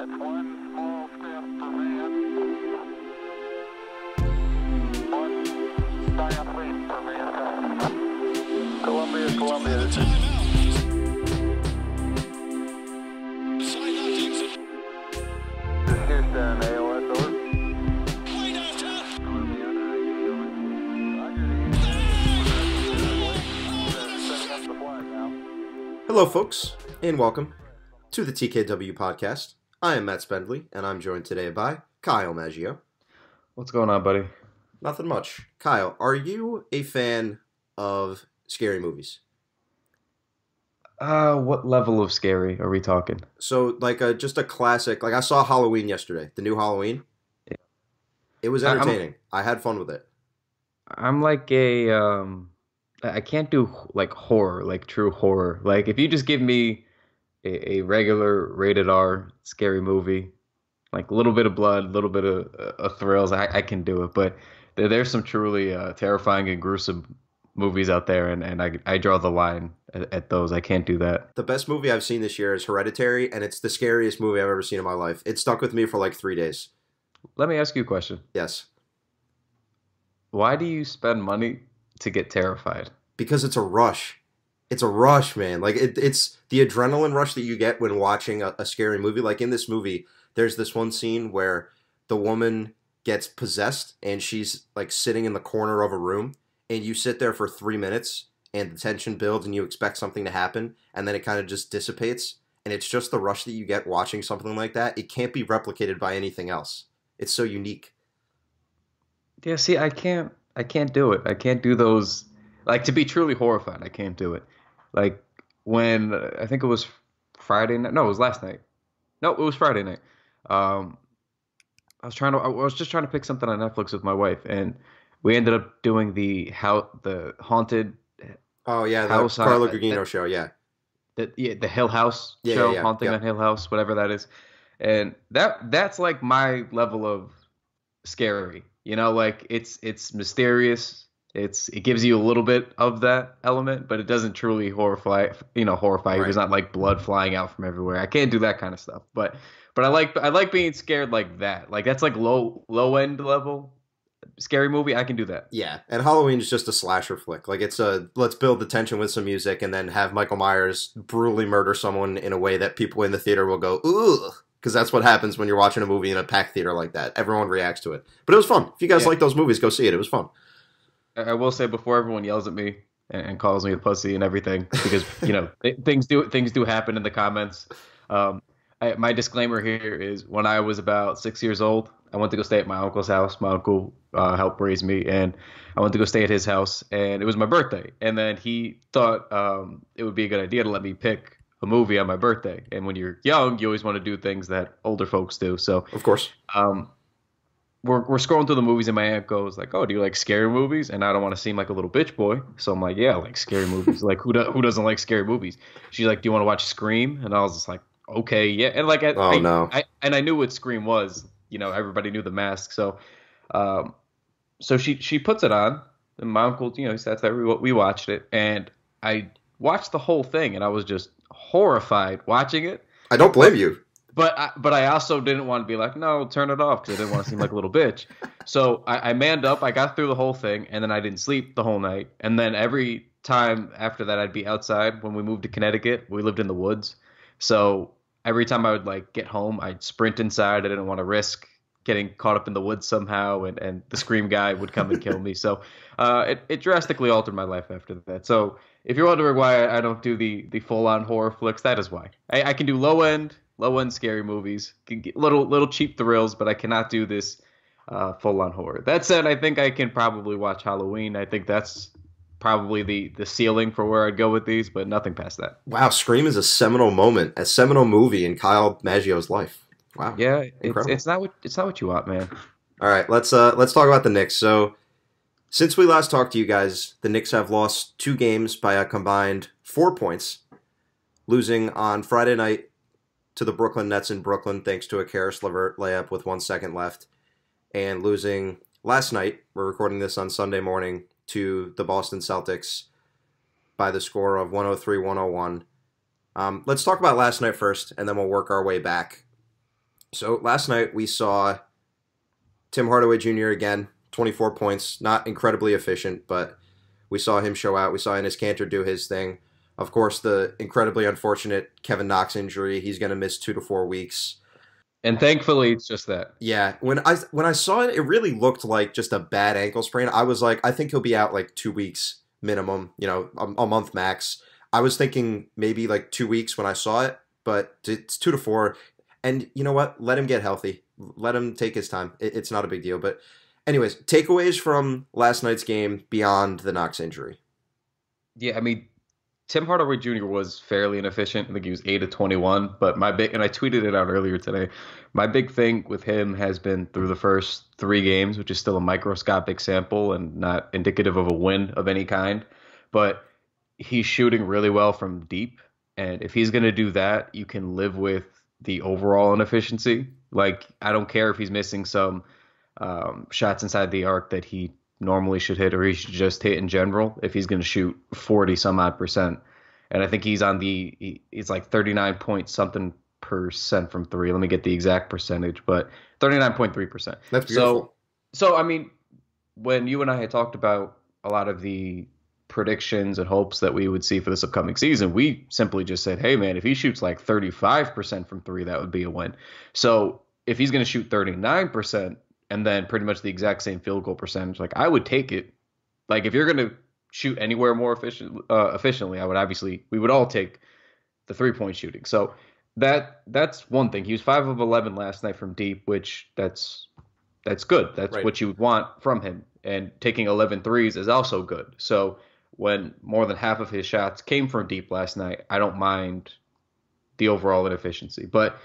It's one small step for man, one giant leap for mankind. Columbia, this is... This is Houston, AOS, over. Hello, folks, and welcome to the TKW Podcast. I am Matt Spendley, and I'm joined today by Kyle Maggio. What's going on, buddy? Nothing much. Kyle, are you a fan of scary movies? What level of scary are we talking? So, just a classic. Like, I saw Halloween yesterday, the new Halloween. Yeah. It was entertaining. I had fun with it. I'm like I can't do like horror, like true horror. Like if you just give me a regular rated R scary movie, like a little bit of blood, a little bit of thrills, I can do it. But there's some truly terrifying and gruesome movies out there, and I draw the line at those. I can't do that. The best movie I've seen this year is Hereditary, and it's the scariest movie I've ever seen in my life. It stuck with me for like 3 days. Let me ask you a question. Yes. Why do you spend money to get terrified? Because it's a rush. It's a rush, man. Like, it's the adrenaline rush that you get when watching a scary movie. Like, in this movie, there's this one scene where the woman gets possessed, and she's, like, sitting in the corner of a room, and you sit there for 3 minutes, and the tension builds, and you expect something to happen, and then it kind of just dissipates, and it's just the rush that you get watching something like that. It can't be replicated by anything else. It's so unique. Yeah, see, I can't do it. I can't do those. Like, to be truly horrified, I can't do it. Like, when, I think it was Friday night. No, it was last night. No, it was Friday night. I was just trying to pick something on Netflix with my wife, and we ended up doing the haunted. Oh, yeah, the house Carlo Gugino show, yeah. The Hill House show, yeah, Haunting on Hill House, whatever that is. And that's like my level of scary. You know, like, it's mysterious. It gives you a little bit of that element, but it doesn't truly horrify you. Right. There's not like blood flying out from everywhere. I can't do that kind of stuff. But I like being scared like that. Like, that's like low end level scary movie. I can do that. Yeah, and Halloween is just a slasher flick. Like, it's let's build the tension with some music and then have Michael Myers brutally murder someone in a way that people in the theater will go, ugh. Because that's what happens when you're watching a movie in a packed theater like that. Everyone reacts to it. But it was fun. If you guys like those movies, go see it. It was fun. I will say, before everyone yells at me and calls me a pussy and everything, because things do happen in the comments. My disclaimer here is, when I was about 6 years old, I went to go stay at my uncle's house. My uncle helped raise me, and I went to go stay at his house, and it was my birthday. And then he thought it would be a good idea to let me pick a movie on my birthday. And when you're young, you always want to do things that older folks do. So, of course. We're scrolling through the movies, and my aunt goes like, "Oh, do you like scary movies?" And I don't want to seem like a little bitch boy, so I'm like, "Yeah, I like scary movies. Like, who doesn't like scary movies?" She's like, "Do you want to watch Scream?" And I was just like, "Okay, yeah." And like, I knew what Scream was. Everybody knew The Mask. So, so she puts it on, and my uncle, he sat there. We watched it, and I watched the whole thing, and I was just horrified watching it. I don't blame you. But I also didn't want to be like, no, turn it off, because I didn't want to seem like a little bitch. So I manned up. I got through the whole thing, and then I didn't sleep the whole night. And then every time after that, I'd be outside. When we moved to Connecticut, we lived in the woods. So every time I would like get home, I'd sprint inside. I didn't want to risk getting caught up in the woods somehow, and the Scream guy would come and kill me. So it drastically altered my life after that. So if you're wondering why I don't do the full-on horror flicks, that is why. I can do low-end scary movies, can get little cheap thrills, but I cannot do this full-on horror. That said, I think I can probably watch Halloween. I think that's probably the ceiling for where I'd go with these, but nothing past that. Wow, Scream is a seminal moment, a seminal movie in Kyle Maggio's life. Wow. Yeah, it's not what you want, man. All right, let's talk about the Knicks. So, since we last talked to you guys, the Knicks have lost 2 games by a combined 4 points, losing on Friday night to the Brooklyn Nets in Brooklyn thanks to a Karis LeVert layup with 1 second left, and losing last night, we're recording this on Sunday morning, to the Boston Celtics by the score of 103-101. Let's talk about last night first, and then we'll work our way back. So last night we saw Tim Hardaway Jr. again, 24 points, not incredibly efficient, but we saw him show out. We saw Enes Kanter do his thing. Of course, the incredibly unfortunate Kevin Knox injury. He's going to miss 2 to 4 weeks. And thankfully, it's just that. Yeah, when I saw it, it really looked like just a bad ankle sprain. I was like, I think he'll be out like 2 weeks minimum, a month max. I was thinking maybe like 2 weeks when I saw it, but it's 2 to 4. And you know what? Let him get healthy. Let him take his time. It's not a big deal. But anyways, takeaways from last night's game beyond the Knox injury. Yeah, I mean, Tim Hardaway Jr. was fairly inefficient. I think he was 8 of 21. But and I tweeted it out earlier today. My big thing with him has been through the first 3 games, which is still a microscopic sample and not indicative of a win of any kind. But he's shooting really well from deep. And if he's going to do that, you can live with the overall inefficiency. Like, I don't care if he's missing some shots inside the arc that he normally should hit or he should just hit in general if he's going to shoot 40 some odd percent. And I think he's he's like 39 point something percent from 3. Let me get the exact percentage, but 39.3%. That's beautiful. So I mean, when you and I had talked about a lot of the predictions and hopes that we would see for this upcoming season, we simply just said, hey man, if he shoots like 35% from 3, that would be a win. So if he's going to shoot 39% and then pretty much the exact same field goal percentage, like, I would take it. Like, if you're going to shoot anywhere more efficiently, we would all take the 3-point shooting. So that's one thing. He was 5 of 11 last night from deep, which that's good. That's right. What you would want from him. And taking 11 threes is also good. So when more than half of his shots came from deep last night, I don't mind the overall inefficiency. But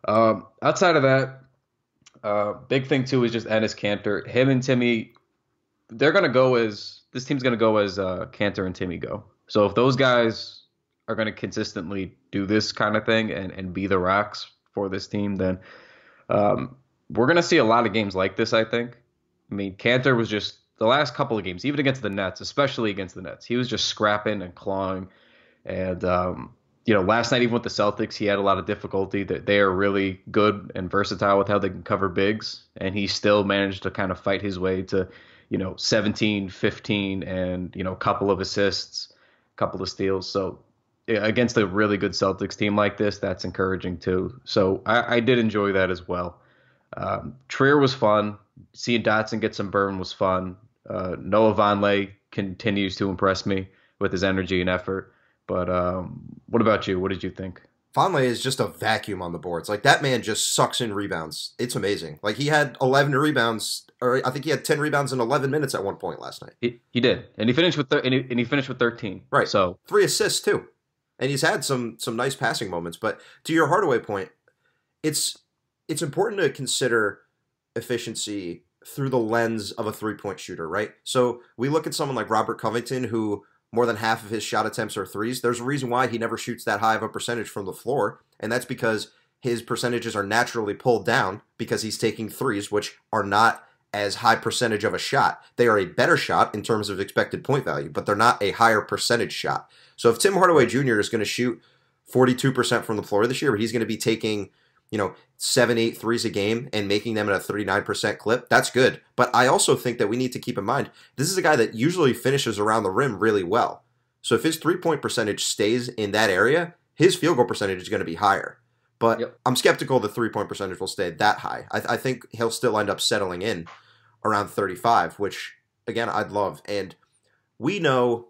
outside of that, big thing too is just Enes Kanter. Him and Timmy, this team's going to go as Kanter and Timmy go. So if those guys are going to consistently do this kind of thing and be the rocks for this team, then we're going to see a lot of games like this, I think. I mean, Kanter was just, the last couple of games, even against the Nets, especially against the Nets, he was just scrapping and clawing. And, last night, even with the Celtics, he had a lot of difficulty. That they are really good and versatile with how they can cover bigs. And he still managed to kind of fight his way to, 17, 15, and, a couple of assists, a couple of steals. So against a really good Celtics team like this, that's encouraging too. So I did enjoy that as well. Trier was fun. Seeing Dotson get some burn was fun. Noah Vonleh continues to impress me with his energy and effort. But what about you? What did you think? Vonleh is just a vacuum on the boards. Like, that man just sucks in rebounds. It's amazing. Like, he had 11 rebounds, or I think he had 10 rebounds in 11 minutes at one point last night. He did, and he finished with 13. Right. So 3 assists too, and he's had some nice passing moments. But to your Hardaway point, it's important to consider efficiency through the lens of a 3-point shooter, right? So we look at someone like Robert Covington, who more than half of his shot attempts are threes. There's a reason why he never shoots that high of a percentage from the floor, and that's because his percentages are naturally pulled down because he's taking threes, which are not as high percentage of a shot. They are a better shot in terms of expected point value, but they're not a higher percentage shot. So if Tim Hardaway Jr. is going to shoot 42% from the floor this year, but he's going to be taking 7-8 threes a game and making them at a 39% clip, that's good. But I also think that we need to keep in mind, this is a guy that usually finishes around the rim really well. So if his 3-point percentage stays in that area, his field goal percentage is going to be higher. But yep. I'm skeptical the 3-point percentage will stay that high. I think he'll still end up settling in around 35, which, again, I'd love. And we know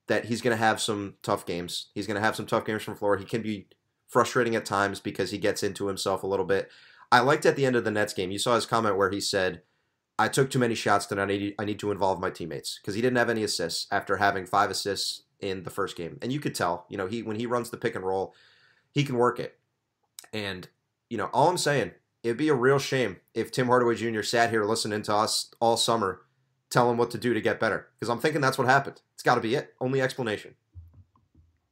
that he's going to have some tough games. He's going to have some tough games from floor. He can be frustrating at times because he gets into himself a little bit. I liked at the end of the Nets game, you saw his comment where he said, I took too many shots tonight. I need to involve my teammates, because he didn't have any assists after having 5 assists in the first game. And you could tell, when he runs the pick and roll, he can work it. And, all I'm saying, it'd be a real shame if Tim Hardaway Jr. sat here listening to us all summer, tell him what to do to get better. Because I'm thinking that's what happened. It's got to be it. Only explanation.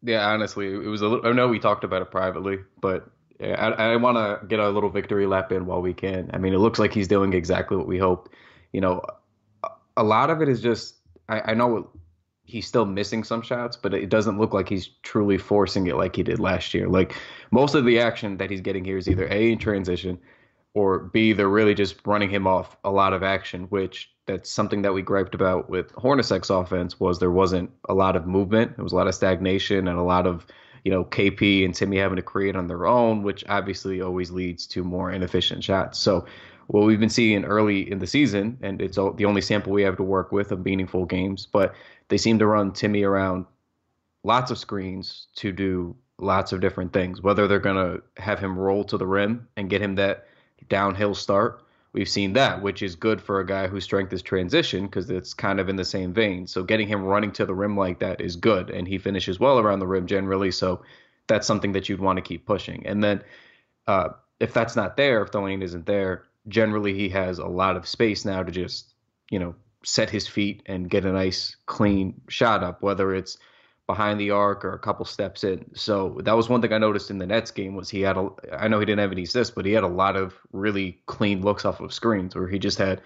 Yeah, honestly, it was a little. I know we talked about it privately, but yeah, I want to get a little victory lap in while we can. I mean, it looks like he's doing exactly what we hoped. A lot of it is just I know he's still missing some shots, but it doesn't look like he's truly forcing it like he did last year. Like most of the action that he's getting here is either A, in transition, or B, they're really just running him off a lot of action, which that's something that we griped about with Hornacek's offense was there wasn't a lot of movement. There was a lot of stagnation and a lot of, KP and Timmy having to create on their own, which obviously always leads to more inefficient shots. So what we've been seeing early in the season, and it's the only sample we have to work with of meaningful games, but they seem to run Timmy around lots of screens to do lots of different things, whether they're going to have him roll to the rim and get him that downhill start. We've seen that, which is good for a guy whose strength is transition because it's kind of in the same vein. So getting him running to the rim like that is good, and he finishes well around the rim generally. So that's something that you'd want to keep pushing. And then if that's not there, if the lane isn't there, generally he has a lot of space now to just, set his feet and get a nice clean shot up, whether it's behind the arc or a couple steps in. So that was one thing I noticed in the Nets game was I know he didn't have any assists, but he had a lot of really clean looks off of screens where he just had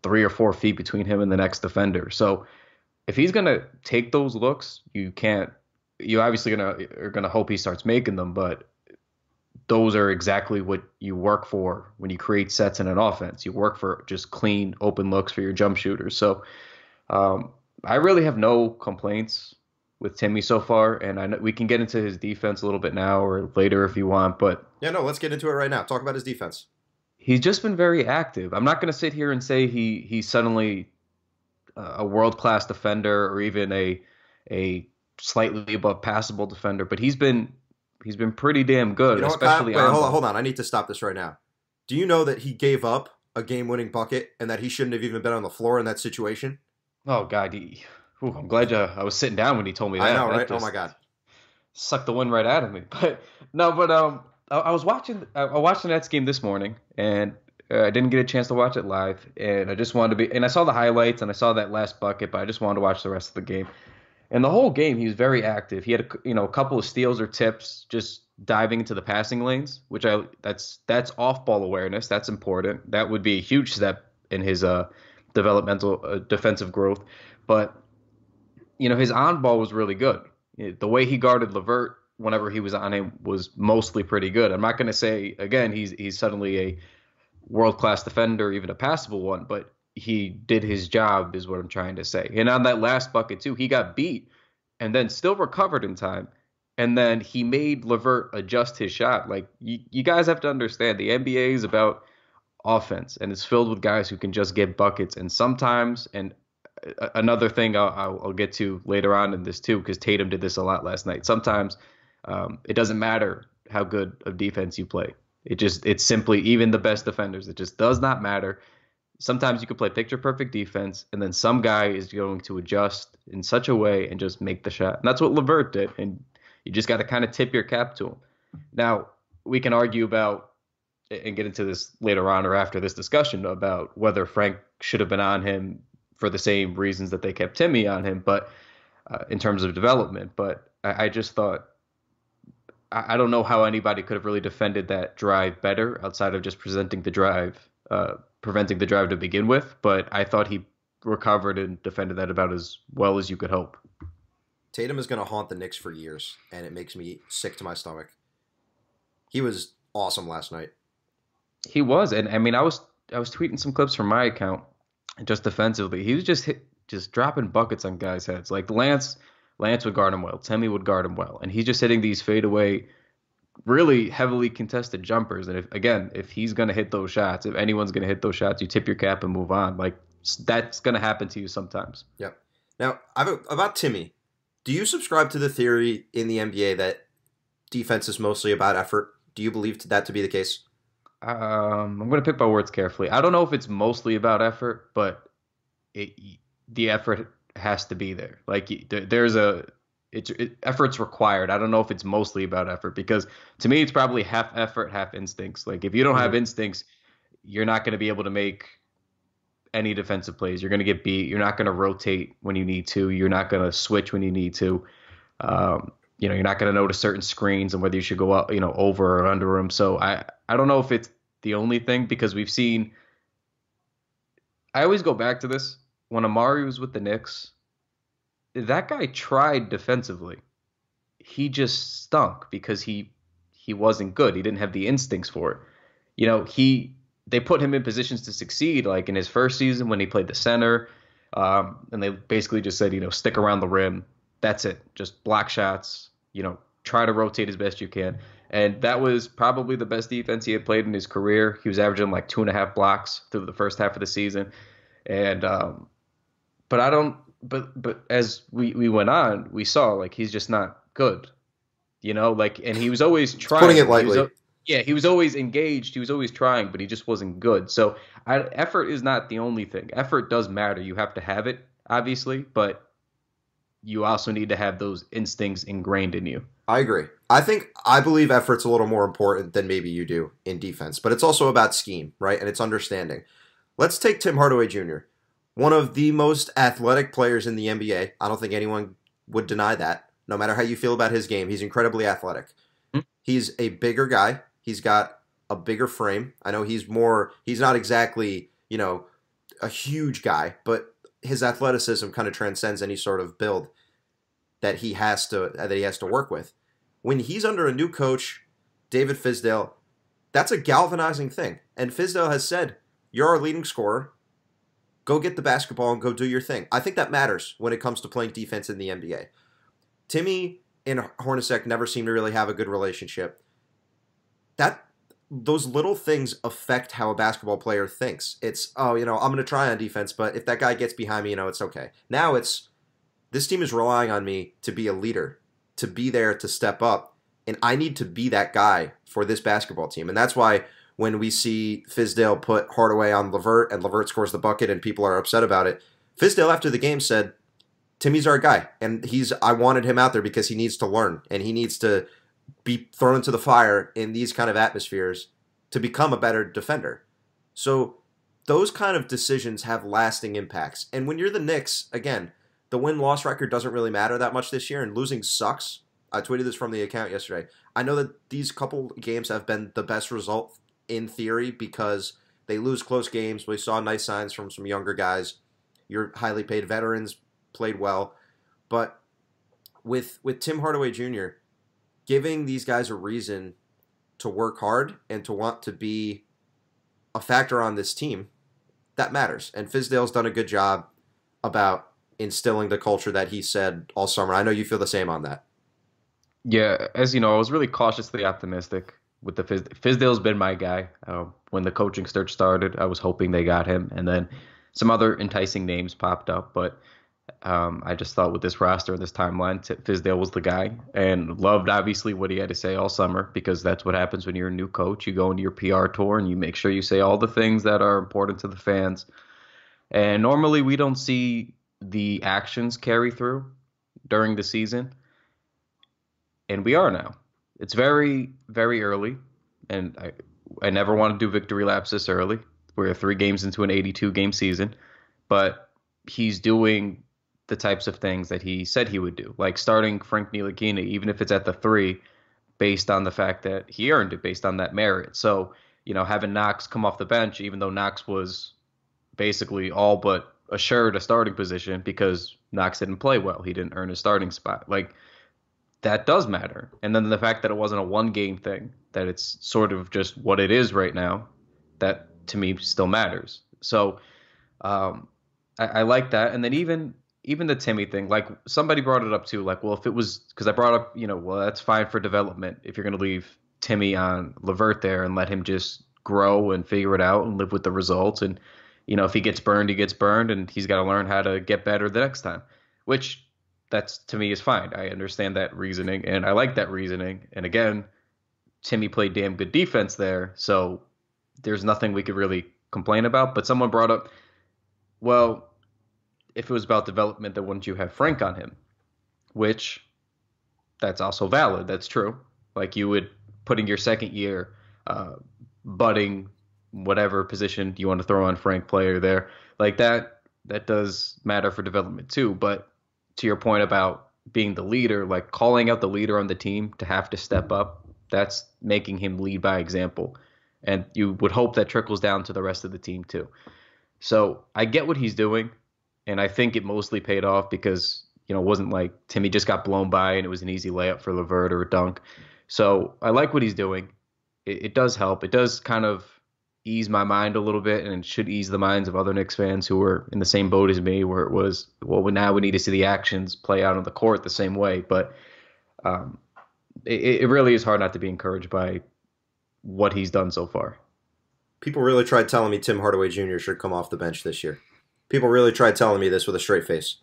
3 or 4 feet between him and the next defender. So if he's going to take those looks, you obviously are going to hope he starts making them, but those are exactly what you work for when you create sets in an offense. You work for just clean, open looks for your jump shooters. So I really have no complaints with Timmy so far, and I know we can get into his defense a little bit now or later if you want, but Yeah, no, let's get into it right now. Talk about his defense. he's just been very active. I'm not going to sit here and say he's suddenly a world-class defender or even a slightly above passable defender, but he's been pretty damn good, You know what, especially Kyle? Wait, on hold on. I need to stop this right now. Do you know that he gave up a game-winning bucket and that he shouldn't have even been on the floor in that situation? Oh God, I'm glad I was sitting down when he told me that. I know, That right? Oh just my God. sucked the wind right out of me. But no, I watched the Nets game this morning, and I didn't get a chance to watch it live, and I just wanted to be. And I saw the highlights, and I saw that last bucket, but I just wanted to watch the rest of the game. And the whole game, he was very active. He had a couple of steals or tips, just diving into the passing lanes, which that's off ball awareness. That's important. That would be a huge step in his developmental defensive growth. But his on ball was really good. The way he guarded LeVert whenever he was on him was mostly pretty good. I'm not going to say again he's suddenly a world class defender, or even a passable one, but he did his job, is what I'm trying to say. And on that last bucket too, he got beat and then still recovered in time. And then he made LeVert adjust his shot. Like you guys have to understand, the NBA is about offense, and it's filled with guys who can just get buckets. And sometimes, and another thing I'll get to later on in this too, because Tatum did this a lot last night. Sometimes it doesn't matter how good of defense you play. It's simply, even the best defenders, it just does not matter. Sometimes you can play picture perfect defense, and then some guy is going to adjust in such a way and just make the shot. And that's what LeVert did. And you just got to kind of tip your cap to him. Now, we can argue about, and get into this later on or after this discussion, about whether Frank should have been on him for the same reasons that they kept Timmy on him, but in terms of development. But I just thought, I don't know how anybody could have really defended that drive better outside of just preventing the drive to begin with. But I thought he recovered and defended that about as well as you could hope. Tatum is going to haunt the Knicks for years, and it makes me sick to my stomach. He was awesome last night. He was, and I mean, I was tweeting some clips from my account, just defensively. He was just dropping buckets on guys' heads. Like Lance would guard him well, Timmy would guard him well, and he's just hitting these fadeaway, really heavily contested jumpers. And if he's going to hit those shots, if anyone's going to hit those shots, you tip your cap and move on. Like that's going to happen to you sometimes. Yep. Now, about Timmy. Do you subscribe to the theory in the NBA that defense is mostly about effort? Do you believe that to be the case? I'm going to pick my words carefully. I don't know if it's mostly about effort, but the effort has to be there. Like effort's required. I don't know if it's mostly about effort, because to me, it's probably half effort, half instincts. Like if you don't have instincts, you're not going to be able to make any defensive plays. You're going to get beat. You're not going to rotate when you need to. You're not going to switch when you need to. You're not going to notice certain screens and whether you should go up, over or under them. So I don't know if it's the only thing, because we've seen. I always go back to this when Amari was with the Knicks. that guy tried defensively. He just stunk because he wasn't good. He didn't have the instincts for it. They put him in positions to succeed, like in his first season when he played the center, and they basically just said, stick around the rim. That's it. Just block shots. Try to rotate as best you can. And that was probably the best defense he had played in his career. He was averaging like 2.5 blocks through the first half of the season. And but I don't. But as we went on, we saw like he's just not good. And he was always trying. Putting it lightly. He was always engaged. He was always trying, but he just wasn't good. So effort is not the only thing. Effort does matter. You have to have it, obviously, but you also need to have those instincts ingrained in you. I agree. I believe effort's a little more important than maybe you do in defense, but it's also about scheme, right? And it's understanding. Let's take Tim Hardaway Jr., one of the most athletic players in the NBA. I don't think anyone would deny that. No matter how you feel about his game, he's incredibly athletic. Mm-hmm. He's a bigger guy. He's got a bigger frame. I know he's not exactly, a huge guy, but his athleticism kind of transcends any sort of build that he has to work with. When he's under a new coach, David Fizdale, that's a galvanizing thing. And Fizdale has said, you're our leading scorer. Go get the basketball and go do your thing. I think that matters when it comes to playing defense in the NBA. Timmy and Hornacek never seem to really have a good relationship. Those little things affect how a basketball player thinks. It's, I'm going to try on defense, but if that guy gets behind me, it's okay. Now this team is relying on me to be a leader, to be there, to step up, and I need to be that guy for this basketball team. And that's why when we see Fizdale put Hardaway on LeVert and LeVert scores the bucket and people are upset about it, Fizdale after the game said, Timmy's our guy, and I wanted him out there because he needs to learn, and he needs to be thrown into the fire in these kind of atmospheres to become a better defender. So those kind of decisions have lasting impacts. And when you're the Knicks, again, the win-loss record doesn't really matter that much this year, and losing sucks. I tweeted this from the account yesterday. I know that these couple games have been the best result in theory because they lose close games. We saw nice signs from some younger guys. Your highly paid veterans played well. But with Tim Hardaway Jr., giving these guys a reason to work hard and to want to be a factor on this team, that matters. And Fizdale's done a good job about instilling the culture that he said all summer. I know you feel the same on that. Yeah, as you know, I was really cautiously optimistic with the Fizdale's been my guy. When the coaching search started, I was hoping they got him, and then some other enticing names popped up, but I just thought with this roster and this timeline, Fizdale was the guy, and loved obviously what he had to say all summer, because that's what happens when you're a new coach. You go into your PR tour and you make sure you say all the things that are important to the fans. And normally we don't see the actions carry through during the season, and we are now. It's very, very early, and I never want to do victory laps this early. We're 3 games into an 82-game season, but he's doing the types of things that he said he would do, like starting Frank Ntilikina, even if it's at the 3, based on the fact that he earned it, based on that merit. So, having Knox come off the bench, even though Knox was basically all but assured a starting position because Knox didn't play well. He didn't earn a starting spot. Like, that does matter. And then the fact that it wasn't a 1-game thing, that it's sort of just what it is right now, that to me still matters. So I like that. And then even the Timmy thing, like somebody brought it up too, like, well, if it was, because I brought up, well, that's fine for development if you're going to leave Timmy on LeVert there and let him just grow and figure it out and live with the results. And, if he gets burned, he gets burned, and he's got to learn how to get better the next time, which that's, to me, is fine. I understand that reasoning, and I like that reasoning. And again, Timmy played damn good defense there, so there's nothing we could really complain about. But someone brought up, well, if it was about development, then wouldn't you have Frank on him? Which, that's also valid. That's true. Like, you would put in your second year, budding, whatever position you want to throw on Frank player there. Like, that does matter for development too. But to your point about being the leader, like calling out the leader on the team to have to step up, that's making him lead by example. And you would hope that trickles down to the rest of the team too. So I get what he's doing, and I think it mostly paid off because it wasn't like Timmy just got blown by and it was an easy layup for LeVert or a dunk. So I like what he's doing. It does help. It does kind of ease my mind a little bit, and it should ease the minds of other Knicks fans who were in the same boat as me, where it was, well, now we need to see the actions play out on the court the same way. But it really is hard not to be encouraged by what he's done so far. People really tried telling me Tim Hardaway Jr. should come off the bench this year. People really tried telling me this with a straight face.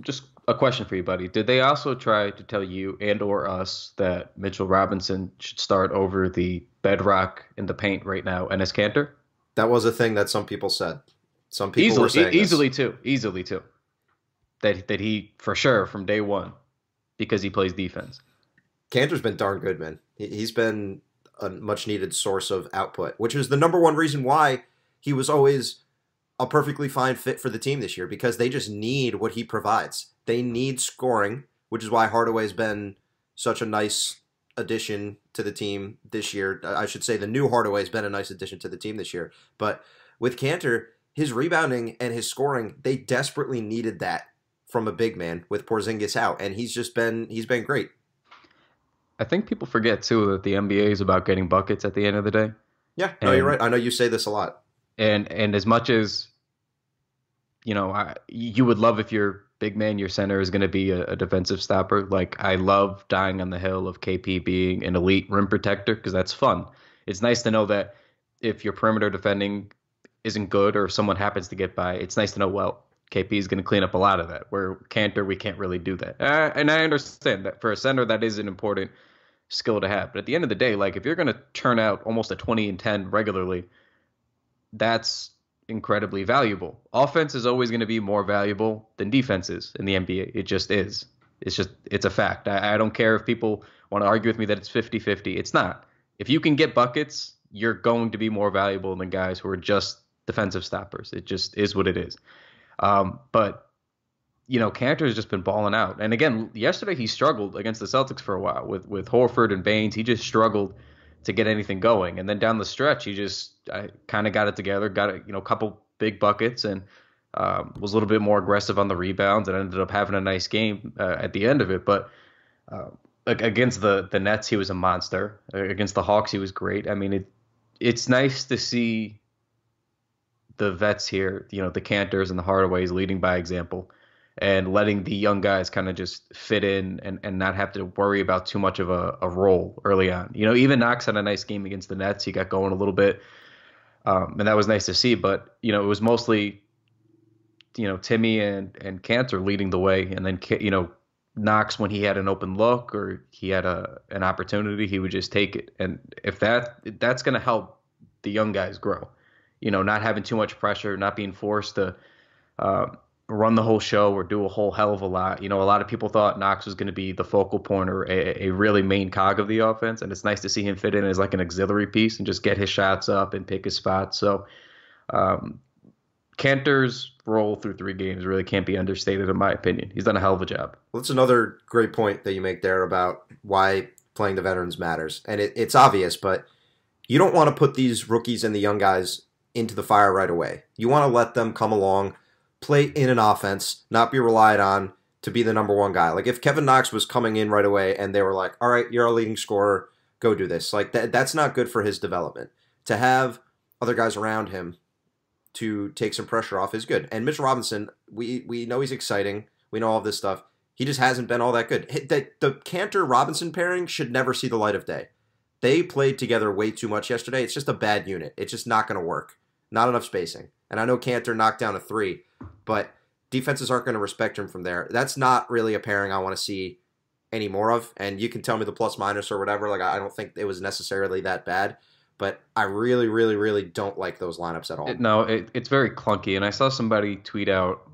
Just a question for you, buddy. Did they also try to tell you and or us that Mitchell Robinson should start over the bedrock in the paint right now, Enes Kanter? That was a thing that some people said. Some people were saying easily too. That he, for sure, from day one, because he plays defense. Kanter's been darn good, man. He's been a much-needed source of output, which is the number one reason why he was always a perfectly fine fit for the team this year, because they just need what he provides. They need scoring, which is why Hardaway's been such a nice addition to the team this year. I should say the new Hardaway's been a nice addition to the team this year. But with Kanter, his rebounding and his scoring, they desperately needed that from a big man with Porzingis out, and he's been great. I think people forget, too, that the NBA is about getting buckets at the end of the day. Yeah, no, you're right. I know you say this a lot. And as much as, you would love if your big man, your center, is going to be a defensive stopper. Like, I love dying on the hill of KP being an elite rim protector, because that's fun. It's nice to know that if your perimeter defending isn't good or if someone happens to get by, it's nice to know, well, KP is going to clean up a lot of that. Where Kanter, we can't really do that. And I understand that for a center, that is an important skill to have. But at the end of the day, like, if you're going to turn out almost a 20 and 10 regularly, that's incredibly valuable. Offense is always going to be more valuable than defense is in the NBA. It just is. It's a fact. I don't care if people want to argue with me that it's 50-50. It's not. If you can get buckets, you're going to be more valuable than guys who are just defensive stoppers. It just is what it is. But Kanter has just been balling out. And again, yesterday he struggled against the Celtics for a while with Horford and Baines. He just struggled to get anything going. And then down the stretch, he just kind of got it together, got a couple big buckets, and was a little bit more aggressive on the rebounds, and ended up having a nice game at the end of it. But against the Nets, he was a monster. Against the Hawks, he was great. I mean, it's nice to see the vets here, the Kanters and the Hardaways leading by example, and letting the young guys kind of just fit in and not have to worry about too much of a role early on. Even Knox had a nice game against the Nets. He got going a little bit, and that was nice to see. But, it was mostly, Timmy and Kanter leading the way. And then, Knox, when he had an open look or he had an opportunity, he would just take it. And if that's going to help the young guys grow, not having too much pressure, not being forced to run the whole show or do a whole hell of a lot. A lot of people thought Knox was going to be the focal point or a really main cog of the offense, and it's nice to see him fit in as like an auxiliary piece and just get his shots up and pick his spots. So Kanter's role through 3 games really can't be understated, in my opinion. He's done a hell of a job. Well, that's another great point that you make there about why playing the veterans matters. And it's obvious, but you don't want to put these rookies and the young guys into the fire right away. You want to let them come along, play in an offense, not be relied on to be the number one guy. Like if Kevin Knox was coming in right away and they were like, all right, you're a leading scorer, go do this. Like that's not good for his development. To have other guys around him to take some pressure off is good. And Mitchell Robinson, we know he's exciting. We know all this stuff. He just hasn't been all that good. The Kanter-Robinson pairing should never see the light of day. They played together way too much yesterday. It's just a bad unit. It's just not going to work. Not enough spacing. And I know Kanter knocked down a 3, but defenses aren't going to respect him from there. That's not really a pairing I want to see any more of. And you can tell me the plus minus or whatever. Like I don't think it was necessarily that bad, but I really, really, really don't like those lineups at all. It's very clunky. And I saw somebody tweet out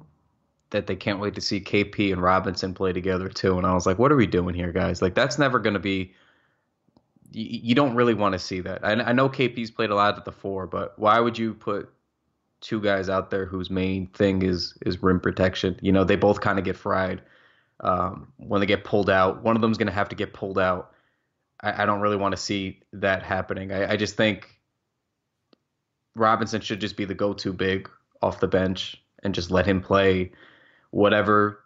that they can't wait to see KP and Robinson play together too. And I was like, what are we doing here, guys? Like that's never going to be. You don't really want to see that. I know KP's played a lot at the 4, but why would you put 2 guys out there whose main thing is rim protection? They both kind of get fried when they get pulled out. One of them's going to have to get pulled out. I don't really want to see that happening. I just think Robinson should just be the go-to big off the bench and just let him play whatever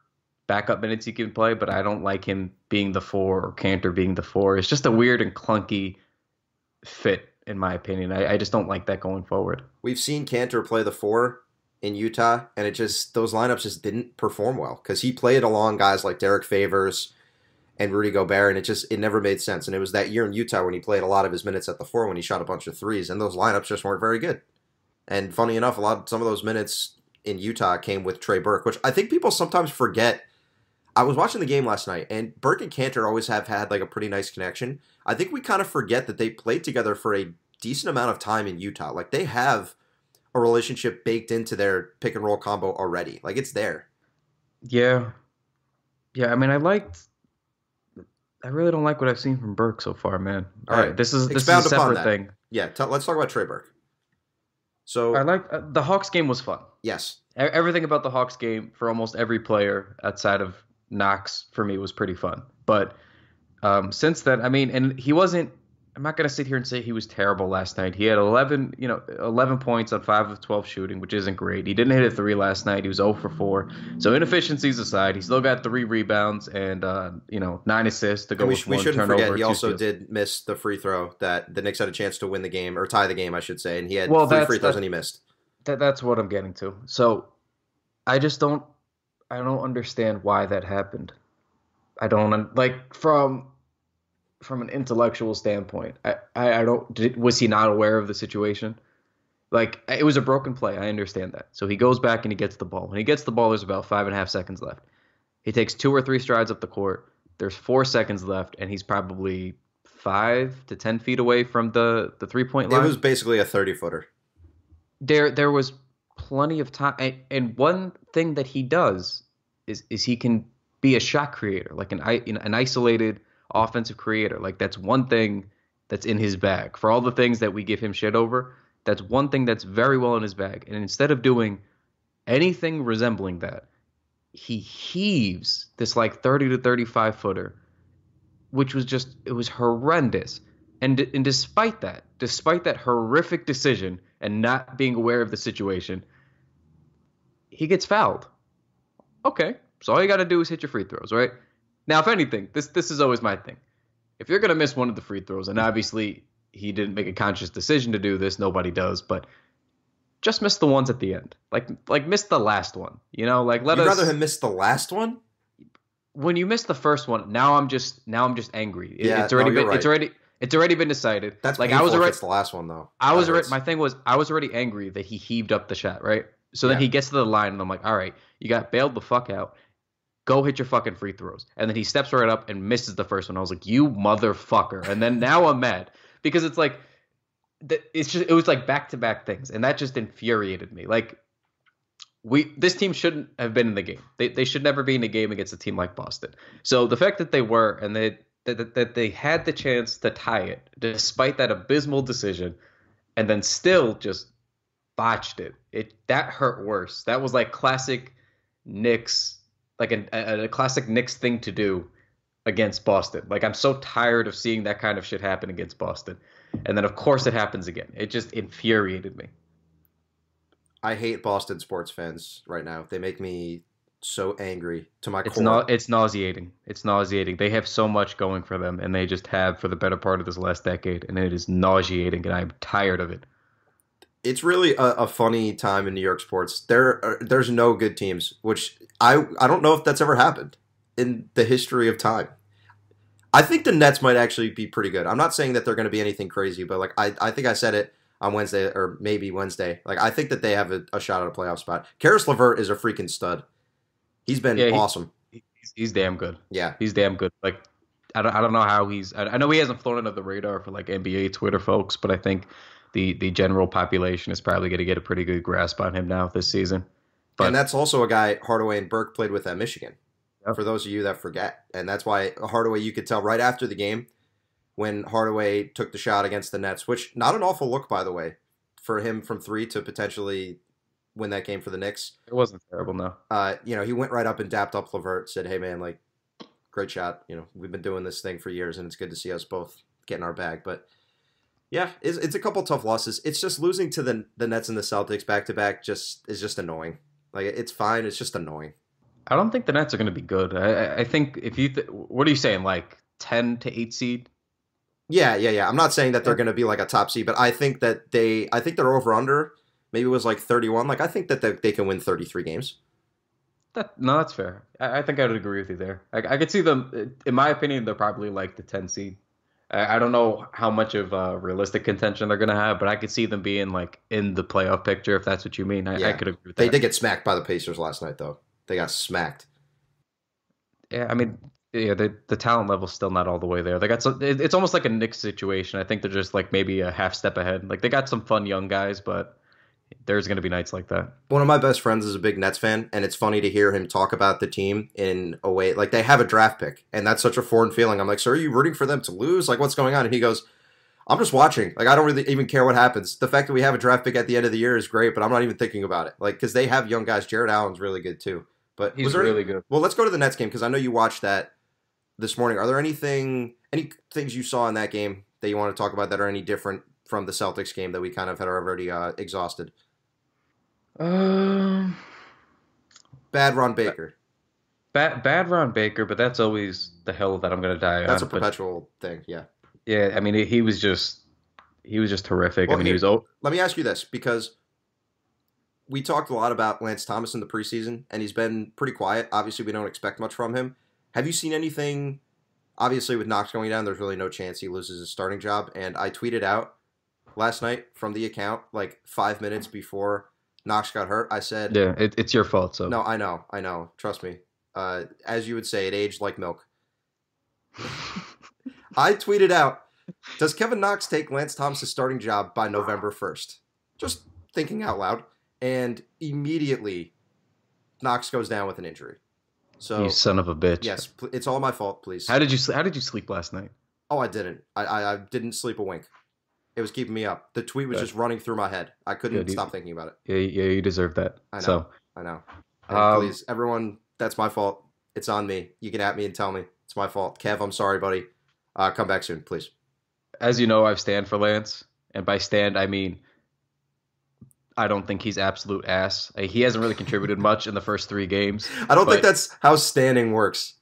backup minutes he can play, but I don't like him being the 4 or Kanter being the 4. It's just a weird and clunky fit, in my opinion. I just don't like that going forward. We've seen Kanter play the 4 in Utah, and those lineups just didn't perform well because he played along guys like Derek Favors and Rudy Gobert, and it never made sense. And it was that year in Utah when he played a lot of his minutes at the 4 when he shot a bunch of threes, and those lineups just weren't very good. And funny enough, some of those minutes in Utah came with Trey Burke, which I think people sometimes forget. I was watching the game last night, and Burke and Kanter always have had like a pretty nice connection. I think we kind of forget that they played together for a decent amount of time in Utah. Like, they have a relationship baked into their pick and roll combo already. Like, it's there. Yeah. Yeah, I mean, I really don't like what I've seen from Burke so far, man. All right. This is a separate thing. Yeah, let's talk about Trey Burke. So I like the Hawks game was fun. Yes. Everything about the Hawks game for almost every player outside of Knox for me was pretty fun. But since then, I mean, and he wasn't. I'm not going to sit here and say he was terrible last night. He had 11 points on 5 of 12 shooting, which isn't great. He didn't hit a 3 last night. He was 0 for 4. So inefficiencies aside, he still got 3 rebounds and 9 assists to go with 1 turnover. We shouldn't forget he also did miss the free throw that the Knicks had a chance to win the game or tie the game, I should say, and he had 3 free throws and he missed. That's what I'm getting to. So I don't understand why that happened. I don't like from an intellectual standpoint. Was he not aware of the situation? Like, it was a broken play. I understand that. So he goes back and he gets the ball. When he gets the ball, there's about 5.5 seconds left. He takes 2 or 3 strides up the court. There's 4 seconds left, and he's probably 5 to 10 feet away from the 3-point line. It was basically a 30-footer. There was plenty of time. And one thing that he does is he can be a shot creator, like an isolated offensive creator. Like, that's one thing that's in his bag. For all the things that we give him shit over, that's one thing that's very well in his bag. And instead of doing anything resembling that, he heaves this like 30 to 35 footer, which was it was horrendous. And despite that horrific decision and not being aware of the situation, he gets fouled. Okay, so all you got to do is hit your free throws, right? Now, if anything, this is always my thing. If you're going to miss one of the free throws, and obviously he didn't make a conscious decision to do this, nobody does, but just miss the ones at the end. Like miss the last one. Like You'd rather him miss the last one? When you miss the first one, now I'm just angry. Yeah, it's already been right. It's already been decided. That's like painful if it's the last one though. My thing was I was already angry that he heaved up the shot, right? So then he gets to the line and I'm like, all right, you got bailed the fuck out. Go hit your fucking free throws. And then he steps right up and misses the first one. I was like, you motherfucker. And then now I'm mad because it's like, it was like back-to-back things. And that just infuriated me. Like, this team shouldn't have been in the game. They should never be in a game against a team like Boston. So the fact that they were and that they had the chance to tie it despite that abysmal decision and then still just botched it, that hurt worse. That was like classic Knicks, like a classic Knicks thing to do against Boston. Like, I'm so tired of seeing that kind of shit happen against Boston. And then, of course, it happens again. It just infuriated me. I hate Boston sports fans right now. They make me so angry to my core. It's nauseating. It's nauseating. They have so much going for them, and they just have for the better part of this last decade, and it is nauseating, and I'm tired of it. It's really a funny time in New York sports. There's no good teams, which I don't know if that's ever happened in the history of time. I think the Nets might actually be pretty good. I'm not saying that they're going to be anything crazy, but like I think I said it on Wednesday or maybe Wednesday. Like, I think that they have a shot at a playoff spot. Karis LeVert is a freaking stud. He's been awesome. He's damn good. Yeah, he's damn good. Like, I don't know how I know he hasn't flown under the radar for like NBA Twitter folks, but I think the general population is probably going to get a pretty good grasp on him now this season. But, and that's also a guy Hardaway and Burke played with at Michigan, for those of you that forget. And that's why Hardaway, you could tell right after the game when Hardaway took the shot against the Nets, which not an awful look, by the way, for him from 3 to potentially win that game for the Knicks. It wasn't terrible, no. He went right up and dapped up LeVert, said, hey, man, like, great shot. We've been doing this thing for years, and it's good to see us both get in our bag. But yeah, it's a couple tough losses. It's just losing to the Nets and the Celtics back-to-back is just annoying. Like, it's fine. It's just annoying. I don't think the Nets are going to be good. I think if you what are you saying, like 10 to 8 seed? Yeah. I'm not saying that they're going to be like a top seed, but I think they're over under. Maybe it was like 31. Like I think that they can win 33 games. No, that's fair. I think I would agree with you there. I could see them. In my opinion, they're probably like the 10 seed. I don't know how much of realistic contention they're going to have, but I could see them being like in the playoff picture if that's what you mean. I could agree with that. They did get smacked by the Pacers last night, though. They got smacked. Yeah, I mean, yeah, the talent level's still not all the way there. They got it's almost like a Knicks situation. I think they're just like maybe a half step ahead. Like they got some fun young guys, but there's going to be nights like that. One of my best friends is a big Nets fan, and it's funny to hear him talk about the team in a way like they have a draft pick, and that's such a foreign feeling. I'm like, so are you rooting for them to lose? Like, what's going on? And he goes, I'm just watching. Like, I don't really even care what happens. The fact that we have a draft pick at the end of the year is great, but I'm not even thinking about it. Like, because they have young guys. Jared Allen's really good too. But he's really good. Well, let's go to the Nets game because I know you watched that this morning. Are there any things you saw in that game that you want to talk about that are any different from the Celtics game that we kind of had already exhausted? Bad Ron Baker. Bad Ron Baker, but that's always the hill that I'm going to die on. That's a perpetual thing, yeah. Yeah, I mean, he was just terrific. Well, I mean, he was. Let me ask you this, because we talked a lot about Lance Thomas in the preseason, and he's been pretty quiet. Obviously, we don't expect much from him. Have you seen anything? Obviously, with Knox going down, there's really no chance he loses his starting job. And I tweeted out last night from the account, like 5 minutes before Knox got hurt. I said, "Yeah, it's your fault." So no, I know. Trust me. As you would say, it aged like milk. I tweeted out, does Kevin Knox take Lance Thomas' starting job by November 1st? Just thinking out loud. And immediately, Knox goes down with an injury. So you son of a bitch. Yes, it's all my fault, please. How did you sleep last night? Oh, I didn't. I didn't sleep a wink. It was keeping me up. The tweet was just running through my head. I couldn't stop thinking about it. Yeah, you deserve that. I know. So. I know. And please, everyone, that's my fault. It's on me. You can at me and tell me. It's my fault. Kev, I'm sorry, buddy. Come back soon, please. As you know, I've stand for Lance. And by stand, I mean I don't think he's absolute ass. He hasn't really contributed much in the first 3 games. I don't think that's how standing works.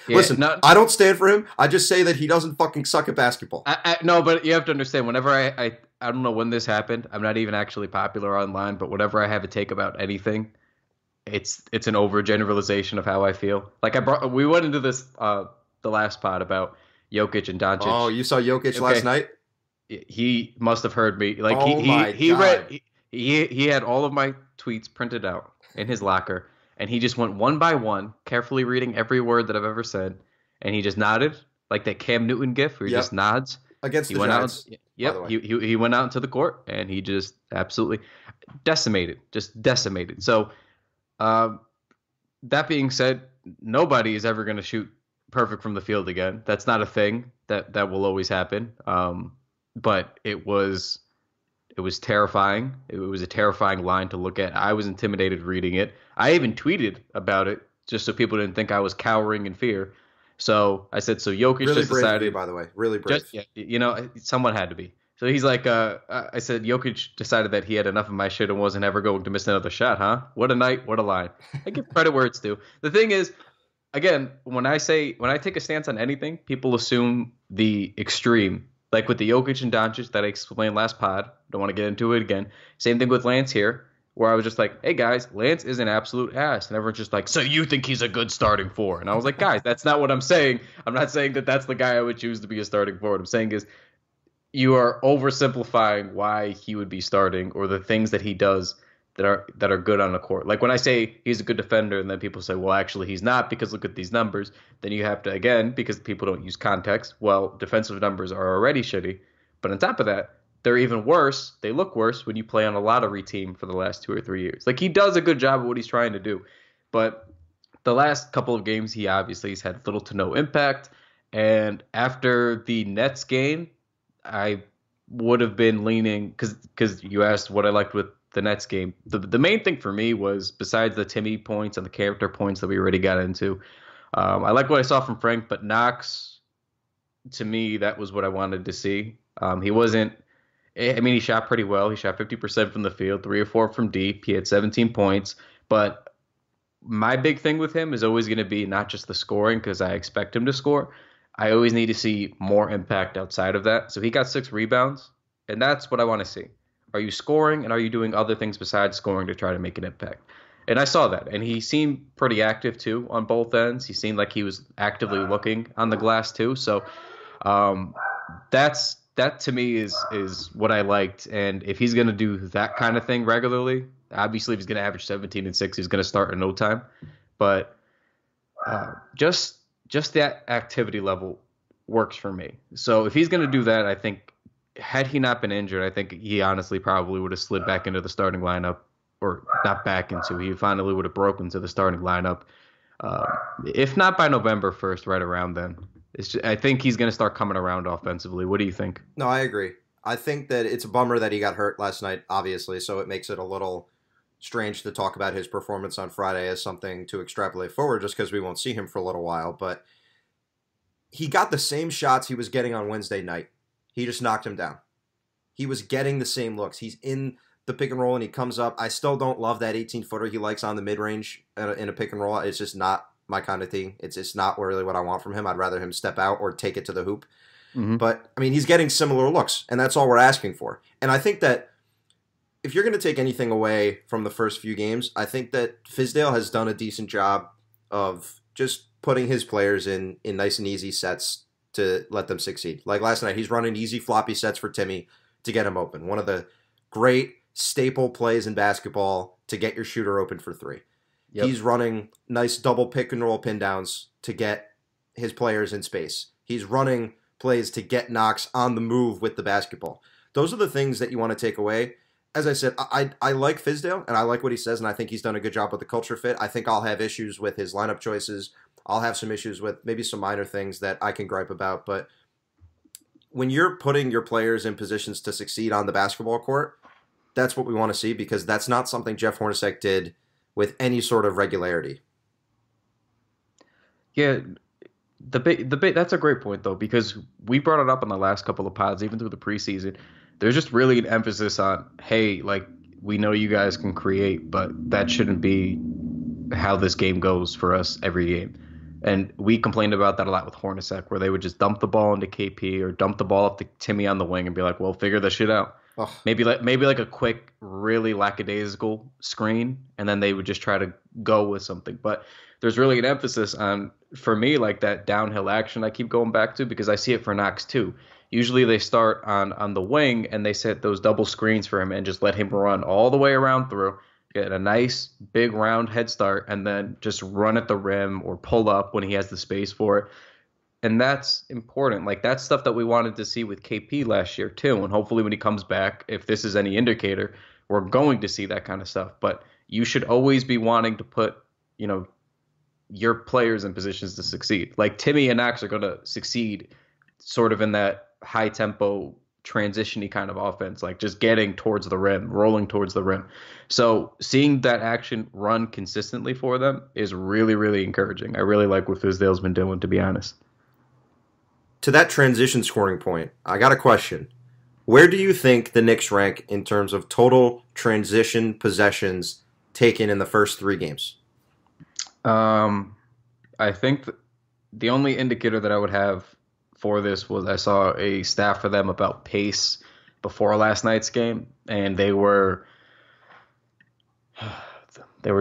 Yeah, Listen, I don't stand for him. I just say that he doesn't fucking suck at basketball. No, but you have to understand, whenever I don't know when this happened. I'm not even actually popular online, but whenever I have a take about anything, it's an overgeneralization of how I feel. Like we went into this the last pod about Jokic and Doncic. Oh, you saw Jokic last night? He must have heard me. Like he had all of my tweets printed out in his locker, and he just went one by one, carefully reading every word that I've ever said, and he just nodded like that Cam Newton gif where he just nods. Against the Giants. He went out into the court, and he just absolutely decimated. So, that being said, nobody is ever going to shoot perfect from the field again. That's not a thing that will always happen. But it was terrifying. It was a terrifying line to look at. I was intimidated reading it. I even tweeted about it just so people didn't think I was cowering in fear. So I said, so Jokic really just decided. You, by the way, really brave. Someone had to be. So he's like, I said, Jokic decided that he had enough of my shit and wasn't ever going to miss another shot, huh? What a night, what a line. I give credit where it's due. The thing is, again, when I take a stance on anything, people assume the extreme. Like with the Jokic and Doncic that I explained last pod. Don't want to get into it again. Same thing with Lance here, where I was just like, hey, guys, Lance is an absolute ass. And everyone's just like, so you think he's a good starting forward? And I was like, guys, that's not what I'm saying. I'm not saying that that's the guy I would choose to be a starting forward. I'm saying is you are oversimplifying why he would be starting or the things that he does that are good on the court. Like when I say he's a good defender and then people say, well, actually he's not because look at these numbers, then you have to, again, because people don't use context, well, defensive numbers are already shitty. But on top of that, they're even worse. They look worse when you play on a lottery team for the last 2 or 3 years. Like he does a good job of what he's trying to do. But the last couple of games, he obviously has had little to no impact. And after the Nets game, I would have been leaning, because you asked what I liked with the Nets game. The main thing for me was, besides the Timmy points and the character points that we already got into, I like what I saw from Frank, but Knox, to me, that was what I wanted to see. He wasn't, I mean, he shot pretty well. He shot 50% from the field, 3 or 4 from deep. He had 17 points, but my big thing with him is always going to be not just the scoring, because I expect him to score. I always need to see more impact outside of that. So he got 6 rebounds, and that's what I want to see. Are you scoring, and are you doing other things besides scoring to try to make an impact? And I saw that, and he seemed pretty active too on both ends. He seemed like he was actively looking on the glass too. So that to me is what I liked. And if he's going to do that kind of thing regularly, obviously if he's going to average 17 and 6, he's going to start in no time. But just that activity level works for me. So if he's going to do that, I think had he not been injured, I think he honestly probably would have slid back into the starting lineup. Or not back into, he finally would have broken to the starting lineup. If not by November 1st, right around then. I think he's going to start coming around offensively. What do you think? No, I agree. I think that it's a bummer that he got hurt last night, obviously, so it makes it a little strange to talk about his performance on Friday as something to extrapolate forward just because we won't see him for a little while. But he got the same shots he was getting on Wednesday night. He just knocked him down. He was getting the same looks. He's in the pick and roll and he comes up. I still don't love that 18-footer he likes on the mid-range in a pick and roll. It's just not my kind of thing. It's just not really what I want from him. I'd rather him step out or take it to the hoop. Mm-hmm. But, I mean, he's getting similar looks, and that's all we're asking for. And I think that if you're going to take anything away from the first few games, I think that Fizdale has done a decent job of just putting his players in nice and easy sets to let them succeed. Like last night, he's running easy floppy sets for Timmy to get him open. One of the great staple plays in basketball to get your shooter open for 3. Yep. He's running nice double pick and roll pin downs to get his players in space. He's running plays to get Knox on the move with the basketball. Those are the things that you want to take away. As I said, I like Fizdale, and I like what he says, and I think he's done a good job with the culture fit. I think I'll have issues with his lineup choices. I'll have some issues with maybe some minor things that I can gripe about. But when you're putting your players in positions to succeed on the basketball court, that's what we want to see, because that's not something Jeff Hornacek did with any sort of regularity. Yeah, that's a great point, though, because we brought it up in the last couple of pods, even through the preseason. There's just really an emphasis on, hey, like, we know you guys can create, but that shouldn't be how this game goes for us every game. And we complained about that a lot with Hornacek, where they would just dump the ball into KP or dump the ball up to Timmy on the wing and be like, well, figure this shit out. Oh. Maybe like a quick, really lackadaisical screen, and then they would just try to go with something. But there's really an emphasis on, for me, like that downhill action I keep going back to, because I see it for Knox too. Usually they start on the wing and they set those double screens for him and just let him run all the way around through, get a nice big round head start, and then just run at the rim or pull up when he has the space for it. And that's important. Like, that's stuff that we wanted to see with KP last year too. And hopefully when he comes back, if this is any indicator, we're going to see that kind of stuff. But you should always be wanting to put, your players in positions to succeed. Like Timmy and Knox are going to succeed sort of in that high tempo, transition-y kind of offense, like just getting towards the rim, rolling towards the rim. So seeing that action run consistently for them is really, really encouraging. I really like what Fizdale's been doing, to be honest. To that transition scoring point, I got a question. Where do you think the Knicks rank in terms of total transition possessions taken in the first 3 games? I think the only indicator that I would have for this was I saw a stat for them about pace before last night's game, and they were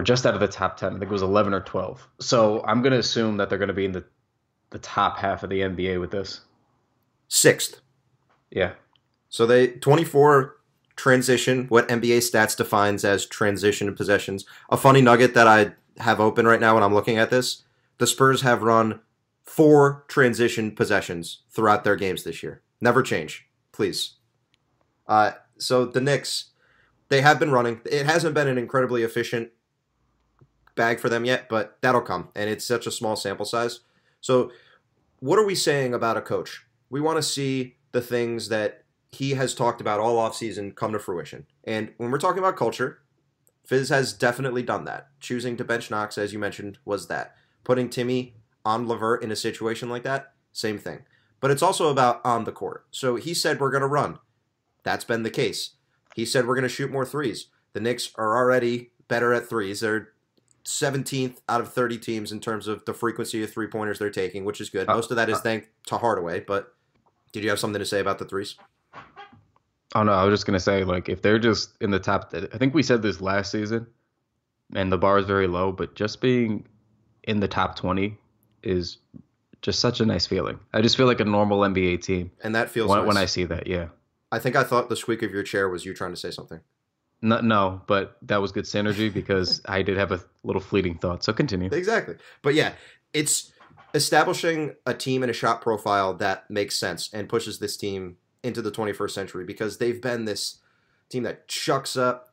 just out of the top 10. I think it was 11 or 12. So I'm going to assume that they're going to be in the top half of the NBA with this. 6th. Yeah. So they 24 transition, what NBA stats defines as transition possessions. A funny nugget that I have open right now when I'm looking at this, the Spurs have run 4 transition possessions throughout their games this year. Never change, please. So the Knicks, they have been running. It hasn't been an incredibly efficient bag for them yet, but that'll come, and it's such a small sample size. So what are we saying about a coach? We want to see the things that he has talked about all offseason come to fruition. And when we're talking about culture, Fizz has definitely done that. Choosing to bench Knox, as you mentioned, was that. Putting Timmy on LeVert in a situation like that, same thing. But it's also about on the court. So he said we're going to run. That's been the case. He said we're going to shoot more threes. The Knicks are already better at threes. They're 17th out of 30 teams in terms of the frequency of three-pointers they're taking, which is good. Most of that is thanks to Hardaway, but did you have something to say about the threes? Oh, no, I was just going to say, like, if they're just in the top, I think we said this last season, and the bar is very low, but just being in the top 20 is just such a nice feeling. I just feel like a normal NBA team. And that feels when, nice. when I see that, yeah. I think I thought the squeak of your chair was you trying to say something. No, but that was good synergy because I did have a little fleeting thought. So continue. Exactly. But yeah, it's establishing a team and a shot profile that makes sense and pushes this team into the 21st century because they've been this team that chucks up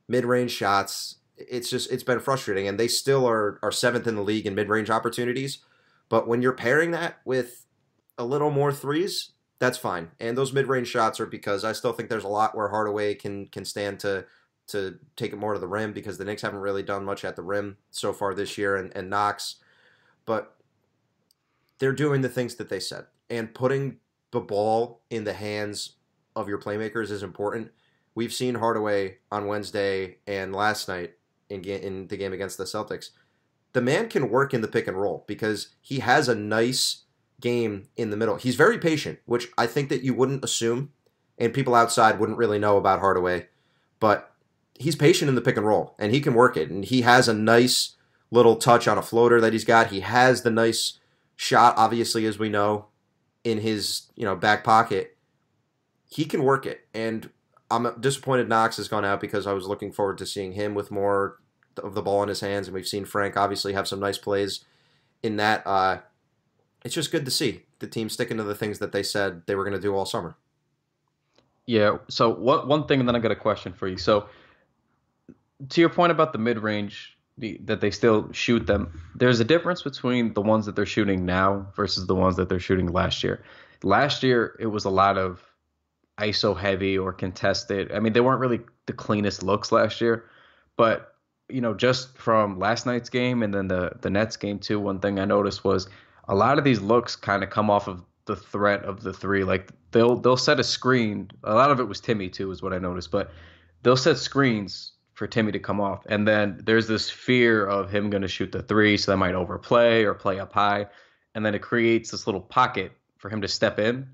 mid-range shots. It's been frustrating, and they still are seventh in the league in mid-range opportunities. But when you're pairing that with a little more threes, that's fine. And those mid-range shots are because I still think there's a lot where Hardaway can stand to take it more to the rim because the Knicks haven't really done much at the rim so far this year, and Knox. But they're doing the things that they said. And putting the ball in the hands of your playmakers is important. We've seen Hardaway on Wednesday and last night in the game against the Celtics. The man can work in the pick and roll because he has a nice game in the middle. He's very patient, which I think that you wouldn't assume, and people outside wouldn't really know about Hardaway. But he's patient in the pick and roll, and he can work it. And he has a nice little touch on a floater that he's got. He has the nice shot, obviously, as we know, in his back pocket. He can work it, and I'm disappointed Knox has gone out because I was looking forward to seeing him with more of the ball in his hands, and we've seen Frank obviously have some nice plays in that. It's just good to see the team sticking to the things that they said they were going to do all summer. Yeah, so one thing, and then I got a question for you. So to your point about the mid-range, that they still shoot them, there's a difference between the ones that they're shooting now versus the ones that they're shooting last year. Last year, it was a lot of ISO heavy or contested. I mean, they weren't really the cleanest looks last year, but just from last night's game and then the Nets game too, one thing I noticed was a lot of these looks kind of come off of the threat of the three. Like they'll set a screen. A lot of it was Timmy too, is what I noticed, but they'll set screens for Timmy to come off, and then there's this fear of him going to shoot the three, so they might overplay or play up high, and then it creates this little pocket for him to step in.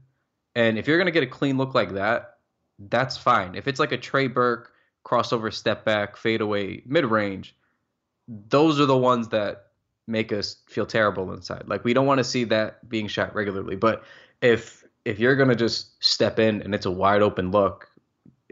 And if you're going to get a clean look like that, that's fine. If it's like a Trey Burke crossover, step back, fadeaway, mid-range, those are the ones that make us feel terrible inside. Like, we don't want to see that being shot regularly. But if you're going to just step in and it's a wide open look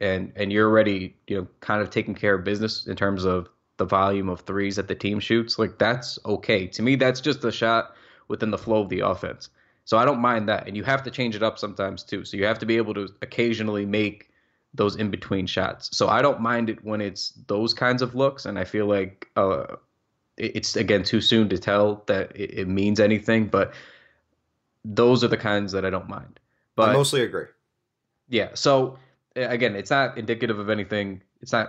and you're already, kind of taking care of business in terms of the volume of threes that the team shoots, like, that's okay. To me, that's just a shot within the flow of the offense. So I don't mind that. And you have to change it up sometimes too. So you have to be able to occasionally make those in-between shots. So I don't mind it when it's those kinds of looks. And I feel like it's, again, too soon to tell that it means anything. But those are the kinds that I don't mind. But I mostly agree. Yeah. So, again, it's not indicative of anything.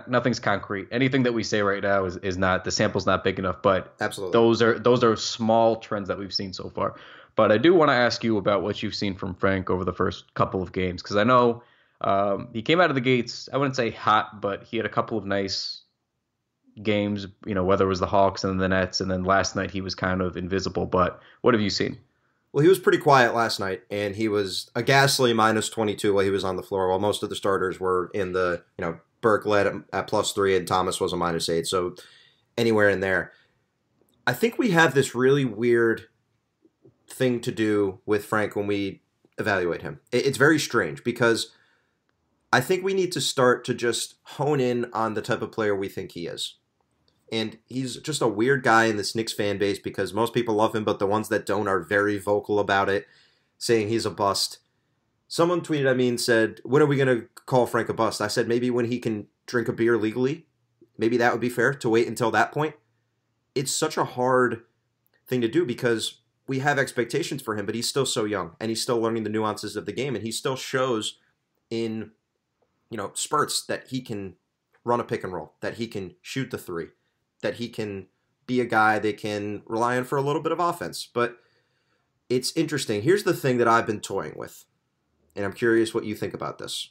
Nothing's concrete. Anything that we say right now is not, the sample's not big enough. But absolutely, those are small trends that we've seen so far. But I do want to ask you about what you've seen from Frank over the first couple of games, because I know he came out of the gates, I wouldn't say hot, but he had a couple of nice games, whether it was the Hawks and the Nets, and then last night he was kind of invisible. But what have you seen? Well, he was pretty quiet last night, and he was a ghastly minus 22 while he was on the floor, while most of the starters were in the, Burke led at +3 and Thomas was a -8, so anywhere in there. I think we have this really weird thing to do with Frank when we evaluate him. It's very strange because I think we need to start to just hone in on the type of player we think he is. And he's just a weird guy in this Knicks fan base because most people love him, but the ones that don't are very vocal about it, saying he's a bust. Someone tweeted at me and said, when are we going to call Frank a bust? I said, maybe when he can drink a beer legally. Maybe that would be fair to wait until that point. It's such a hard thing to do because we have expectations for him, but he's still so young and he's still learning the nuances of the game, and he still shows in, spurts that he can run a pick and roll, that he can shoot the three, that he can be a guy they can rely on for a little bit of offense. But it's interesting. Here's the thing that I've been toying with, and I'm curious what you think about this.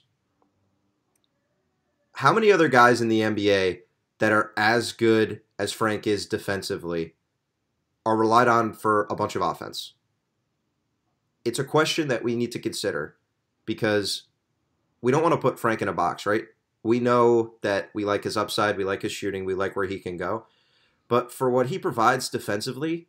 How many other guys in the NBA that are as good as Frank is defensively are relied on for a bunch of offense? It's a question that we need to consider because we don't want to put Frank in a box, right? We know that we like his upside, we like his shooting, we like where he can go. But for what he provides defensively,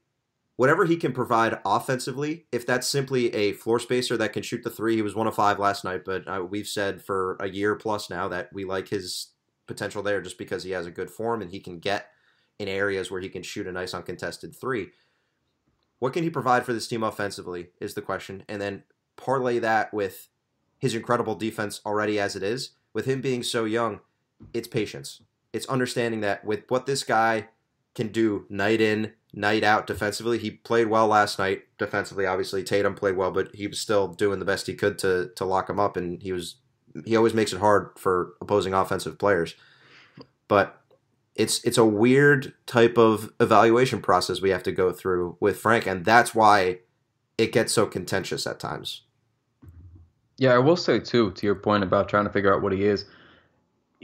whatever he can provide offensively, if that's simply a floor spacer that can shoot the three, he was 1 of 5 last night, but we've said for a year plus now that we like his potential there just because he has a good form and he can get in areas where he can shoot a nice uncontested three. What can he provide for this team offensively is the question. And then parlay that with his incredible defense already as it is. With him being so young, it's patience. It's understanding that with what this guy can do night in, night out defensively. He played well last night defensively. Obviously, Tatum played well, but he was still doing the best he could to lock him up, and he always makes it hard for opposing offensive players. But it's a weird type of evaluation process we have to go through with Frank, and that's why it gets so contentious at times. Yeah, I will say, too, to your point about trying to figure out what he is,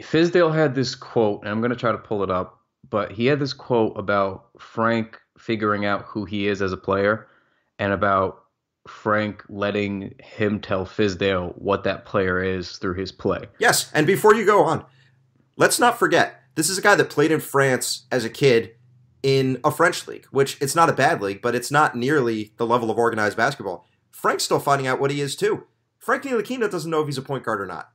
Fizdale had this quote, and I'm going to try to pull it up, but he had this quote about Frank figuring out who he is as a player and about Frank letting him tell Fizdale what that player is through his play. Yes, and before you go on, let's not forget, this is a guy that played in France as a kid in a French league, which it's not a bad league, but it's not nearly the level of organized basketball. Frank's still finding out what he is, too. Frank Ntilikina doesn't know if he's a point guard or not.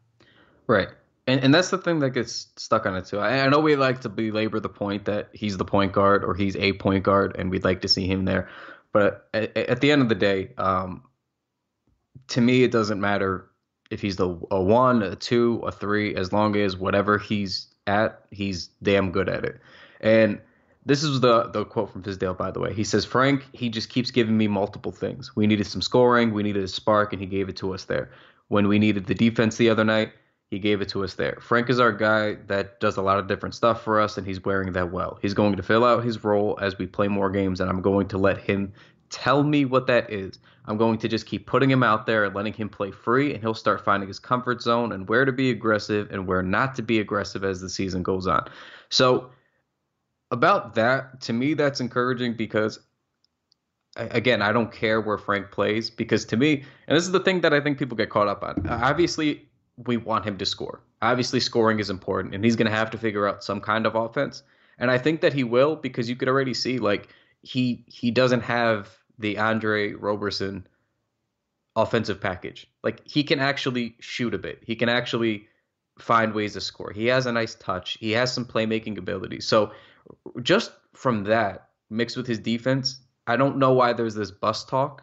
Right. And that's the thing that gets stuck on it, too. I know we like to belabor the point that he's the point guard or he's a point guard, and we'd like to see him there. But at the end of the day, to me, it doesn't matter if he's a 1, a 2, a 3, as long as whatever he's at, he's damn good at it. And this is the quote from Fizdale, by the way. He says, Frank, he just keeps giving me multiple things. We needed some scoring. We needed a spark, and he gave it to us there. When we needed the defense the other night, he gave it to us there. Frank is our guy that does a lot of different stuff for us, and he's wearing that well. He's going to fill out his role as we play more games, and I'm going to let him tell me what that is. I'm going to just keep putting him out there and letting him play free, and he'll start finding his comfort zone and where to be aggressive and where not to be aggressive as the season goes on. So about that, to me, that's encouraging because, again, I don't care where Frank plays because to me, and this is the thing that I think people get caught up on, obviously we want him to score. Obviously, scoring is important, and he's going to have to figure out some kind of offense. And I think that he will because you could already see, like, he doesn't have the Andre Roberson offensive package. Like, he can actually shoot a bit. He can actually find ways to score. He has a nice touch. He has some playmaking ability. So just from that, mixed with his defense, I don't know why there's this bust talk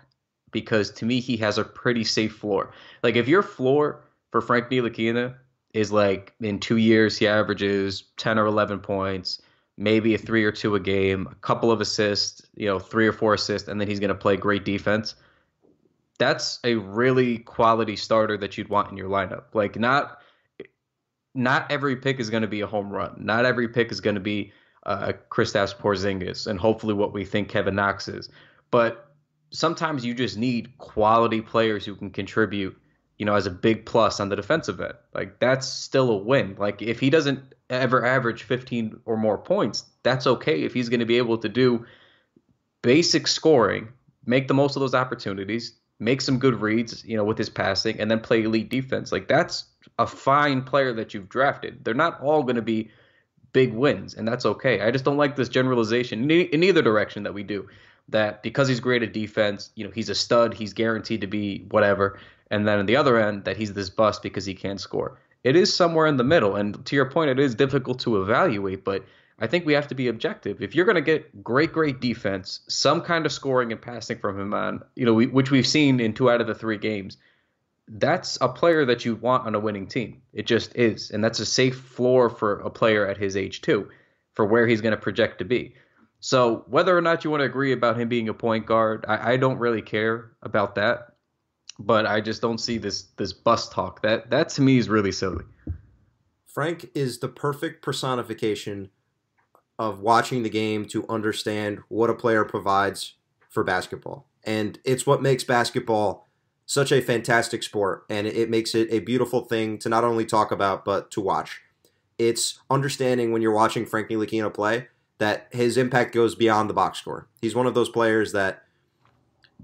because to me, he has a pretty safe floor. Like, if your floor for Frank Ntilikina is like in 2 years, he averages 10 or 11 points, maybe a 3 or 2 a game, a couple of assists, 3 or 4 assists, and then he's going to play great defense. That's a really quality starter that you'd want in your lineup. Like, not every pick is going to be a home run. Not every pick is going to be Kristaps Porzingis and hopefully what we think Kevin Knox is. But sometimes you just need quality players who can contribute as a big plus on the defensive end. Like, that's still a win. Like, if he doesn't ever average 15 or more points, that's okay. If he's going to be able to do basic scoring, make the most of those opportunities, make some good reads, with his passing, and then play elite defense. Like, that's a fine player that you've drafted. They're not all going to be big wins, and that's okay. I just don't like this generalization in either direction that we do, that because he's great at defense, he's a stud, he's guaranteed to be whatever. And then on the other end, that he's this bust because he can't score. It is somewhere in the middle. And to your point, it is difficult to evaluate, but I think we have to be objective. If you're going to get great defense, some kind of scoring and passing from him on, which we've seen in 2 out of the 3 games, that's a player that you want on a winning team. It just is. And that's a safe floor for a player at his age too, for where he's going to project to be. So whether or not you want to agree about him being a point guard, I don't really care about that. But I just don't see this bust talk. That to me is really silly. Frank is the perfect personification of watching the game to understand what a player provides for basketball. And it's what makes basketball such a fantastic sport. And it makes it a beautiful thing to not only talk about, but to watch. It's understanding when you're watching Frank Ntilikina play that his impact goes beyond the box score. He's one of those players that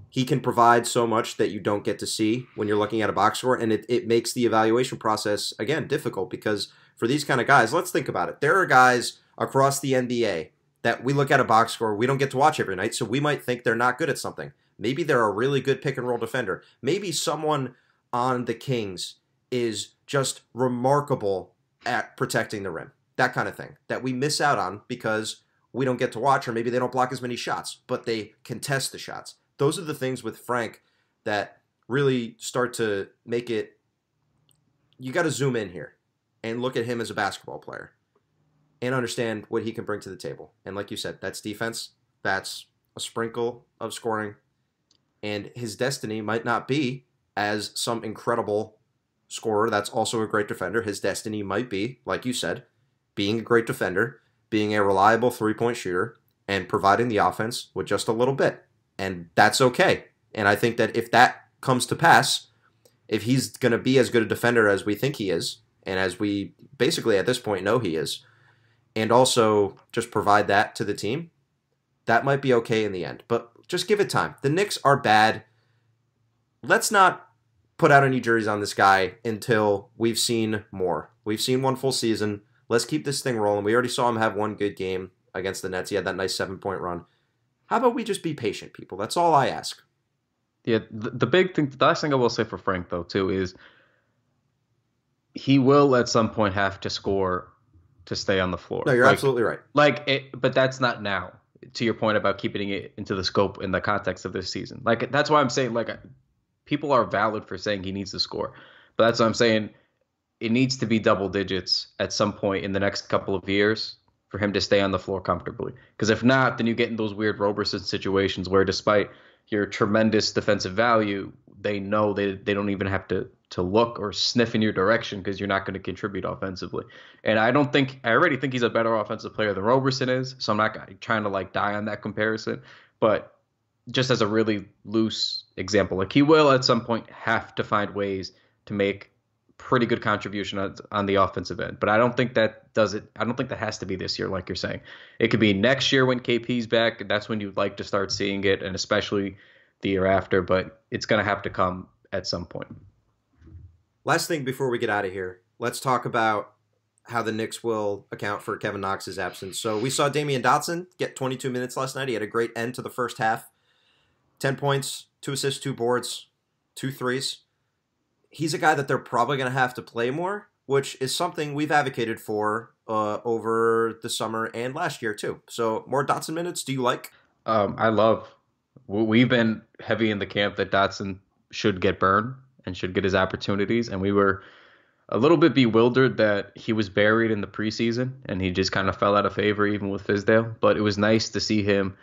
he can provide so much that you don't get to see when you're looking at a box score, and it makes the evaluation process, again, difficult because for these kind of guys, let's think about it. There are guys across the NBA that we look at a box score, we don't get to watch every night, so we might think they're not good at something. Maybe they're a really good pick-and-roll defender. Maybe someone on the Kings is just remarkable at protecting the rim. That kind of thing that we miss out on because we don't get to watch, or maybe they don't block as many shots, but they contest the shots. Those are the things with Frank that really start to make it, you got to zoom in here and look at him as a basketball player and understand what he can bring to the table. And like you said, that's defense, that's a sprinkle of scoring, and his destiny might not be as some incredible scorer that's also a great defender. His destiny might be, like you said, being a great defender, being a reliable three-point shooter, and providing the offense with just a little bit. And that's okay. And I think that if that comes to pass, if he's going to be as good a defender as we think he is, and as we basically at this point know he is, and also just provide that to the team, that might be okay in the end. But just give it time. The Knicks are bad. Let's not put out any jerseys on this guy until we've seen more. We've seen one full season. Let's keep this thing rolling. We already saw him have one good game against the Nets. He had that nice 7-point run. How about we just be patient, people? That's all I ask. Yeah, the big thing, the last thing I will say for Frank, though, too, is he will at some point have to score to stay on the floor. No, you're absolutely right. But that's not now. To your point about keeping it into the scope in the context of this season. Like, that's why I'm saying, people are valid for saying he needs to score. But that's what I'm saying. It needs to be double digits at some point in the next couple of years for him to stay on the floor comfortably. Because if not, then you get in those weird Roberson situations where despite your tremendous defensive value, they know they don't even have to look or sniff in your direction because you're not going to contribute offensively. And I already think he's a better offensive player than Roberson is, so I'm not trying to die on that comparison. But just as a really loose example, he will at some point have to find ways to make pretty good contribution on the offensive end. But I don't think that does it. I don't think that has to be this year, like you're saying. It could be next year when KP's back. That's when you'd like to start seeing it, and especially the year after. But it's going to have to come at some point. Last thing before we get out of here, let's talk about how the Knicks will account for Kevin Knox's absence. So we saw Damian Dotson get 22 minutes last night. He had a great end to the first half. 10 points, 2 assists, 2 boards, 2 threes. He's a guy that they're probably going to have to play more, which is something we've advocated for over the summer and last year too. So more Dotson minutes, do you like? We've been heavy in the camp that Dotson should get burned and should get his opportunities. And we were a little bit bewildered that he was buried in the preseason and he just kind of fell out of favor even with Fizdale. But it was nice to see him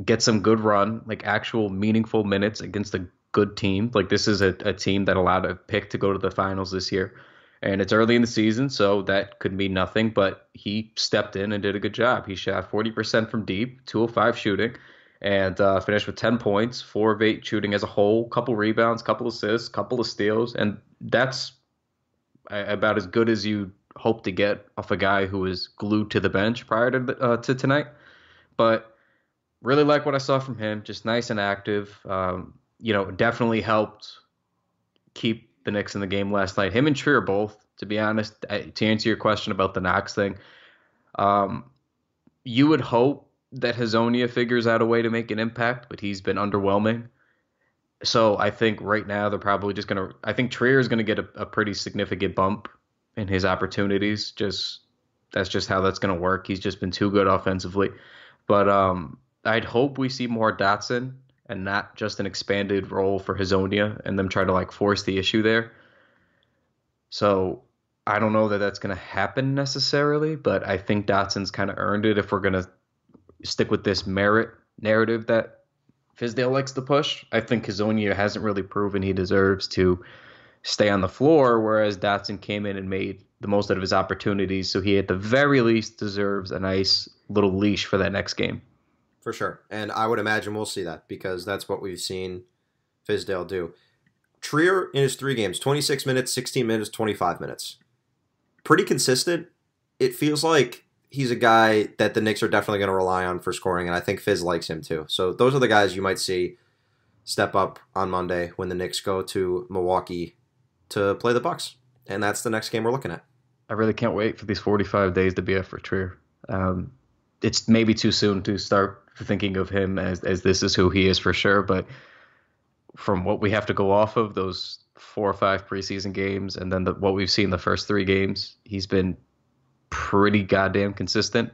get some good run, actual meaningful minutes against a good team. This is a team that allowed a pick to go to the finals this year. And it's early in the season, so that could mean nothing. But he stepped in and did a good job. He shot 40% from deep, 2 of 5 shooting, and finished with 10 points, 4 of 8 shooting as a whole, couple rebounds, couple assists, couple of steals. And that's about as good as you hope to get off a guy who was glued to the bench prior to tonight. But really like what I saw from him, just nice and active. Definitely helped keep the Knicks in the game last night. Him and Trier both, to be honest, to answer your question about the Knox thing, you would hope that Hazonia figures out a way to make an impact, but he's been underwhelming. So I think right now they're probably just going to – I think Trier is going to get a pretty significant bump in his opportunities. That's just how that's going to work. He's just been too good offensively. But I'd hope we see more Dotson and not just an expanded role for Hazonia and them try to force the issue there. So I don't know that that's going to happen necessarily, but I think Dotson's kind of earned it if we're going to stick with this merit narrative that Fizdale likes to push. I think Hazonia hasn't really proven he deserves to stay on the floor, whereas Dotson came in and made the most out of his opportunities, so he at the very least deserves a nice little leash for that next game. For sure. And I would imagine we'll see that because that's what we've seen Fizdale do. Trier in his 3 games, 26 minutes, 16 minutes, 25 minutes. Pretty consistent. it feels like he's a guy that the Knicks are definitely going to rely on for scoring, and I think Fizz likes him too. So those are the guys you might see step up on Monday when the Knicks go to Milwaukee to play the Bucks. And that's the next game we're looking at. I really can't wait for these 45 days to be up for Trier. It's maybe too soon to start thinking of him as this is who he is for sure, but from what we have to go off of, those 4 or 5 preseason games, and then what we've seen the first 3 games, he's been pretty goddamn consistent.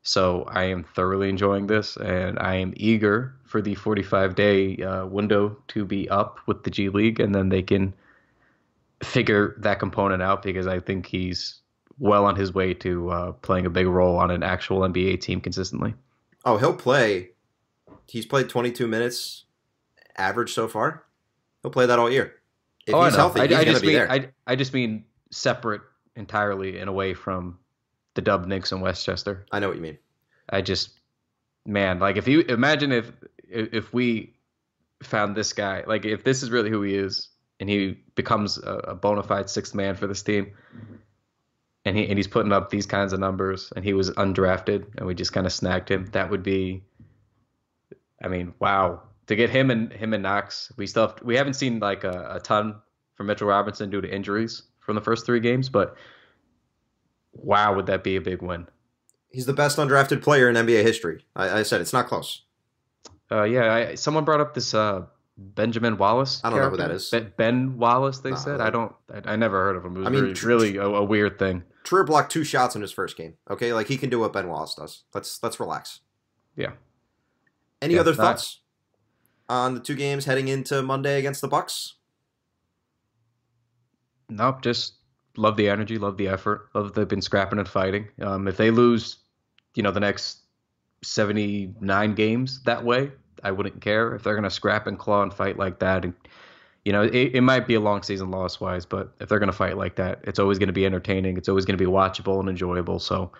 So I am thoroughly enjoying this, and I am eager for the 45-day window to be up with the G League, and then they can figure that component out, because I think he's well on his way to playing a big role on an actual NBA team consistently. Oh, he'll play. He's played 22 minutes average so far. He'll play that all year. If he's healthy, he's going to be there. I just mean separate entirely and away from the Dub, Knicks, and Westchester. I know what you mean. Like if you imagine if we found this guy, like if this is really who he is, and he becomes a bona fide 6th man for this team, and he's putting up these kinds of numbers, and he was undrafted, and we just kind of snagged him, that would be, I mean, wow. To get him and Knox, we haven't seen like a ton from Mitchell Robinson due to injuries from the first 3 games, but wow, would that be a big win? He's the best undrafted player in NBA history. I said it's not close. Someone brought up this Benjamin Wallace. I don't know who that is. Ben Wallace, they said. I never heard of him. It was really a weird thing. Trier blocked 2 shots in his first game. Okay, like he can do what Ben Wallace does. Let's relax. Yeah. Any other thoughts on the 2 games heading into Monday against the Bucks? Nope, just love the energy, love the effort, love that they've been scrapping and fighting. If they lose, the next 79 games that way, I wouldn't care. If they're going to scrap and claw and fight like that, and it might be a long season loss-wise, but if they're going to fight like that, it's always going to be entertaining. It's always going to be watchable and enjoyable. So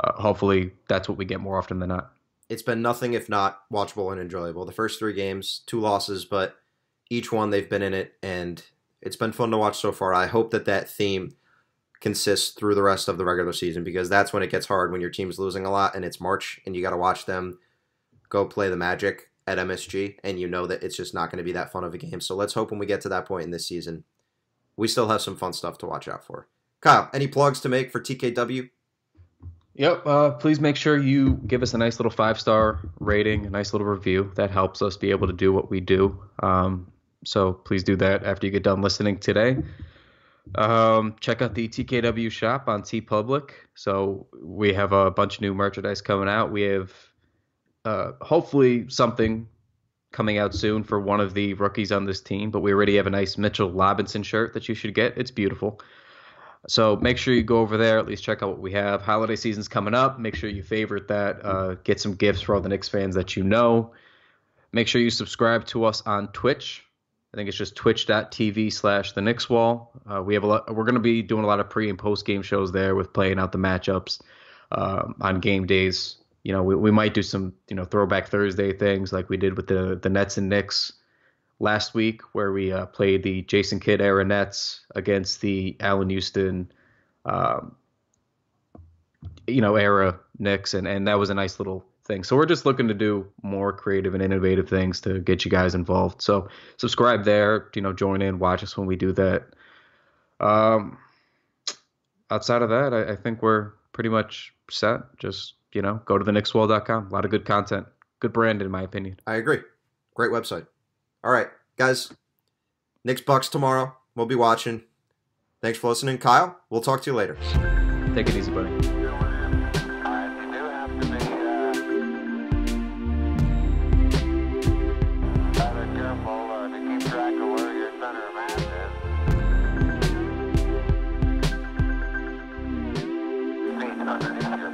hopefully that's what we get more often than not. It's been nothing if not watchable and enjoyable. The first 3 games, 2 losses, but each one they've been in it, and it's been fun to watch so far. I hope that theme consists through the rest of the regular season, because that's when it gets hard, when your team's losing a lot and it's March and you got to watch them go play the Magic at MSG, and you know that it's just not going to be that fun of a game. So let's hope when we get to that point in this season, we still have some fun stuff to watch out for. Kyle, any plugs to make for TKW? Yep. Please make sure you give us a nice little 5-star rating, a nice little review. That helps us be able to do what we do. So please do that after you get done listening today. Check out the TKW shop on TeePublic. So we have a bunch of new merchandise coming out. We have hopefully something coming out soon for one of the rookies on this team, but we already have a nice Mitchell Robinson shirt that you should get. It's beautiful. So make sure you go over there, at least check out what we have. Holiday season's coming up. Make sure you favorite that. Get some gifts for all the Knicks fans that you know. Make sure you subscribe to us on Twitch. I think it's just twitch.tv/the Knicks Wall. We're going to be doing a lot of pre and post game shows there with playing out the matchups on game days. We might do some throwback Thursday things like we did with the Nets and Knicks last week, where we played the Jason Kidd era Nets against the Allen Houston era Knicks, and that was a nice little thing. So we're just looking to do more creative and innovative things to get you guys involved. So subscribe there, join in, watch us when we do that. Outside of that, I think we're pretty much set. Just, go to theknickswall.com. A lot of good content, good brand in my opinion. I agree. Great website. All right, guys. Knicks Bucks tomorrow. We'll be watching. Thanks for listening. Kyle, we'll talk to you later. Take it easy, buddy. You do have to be rather careful to keep track of where your center of mass is. Feet underneath your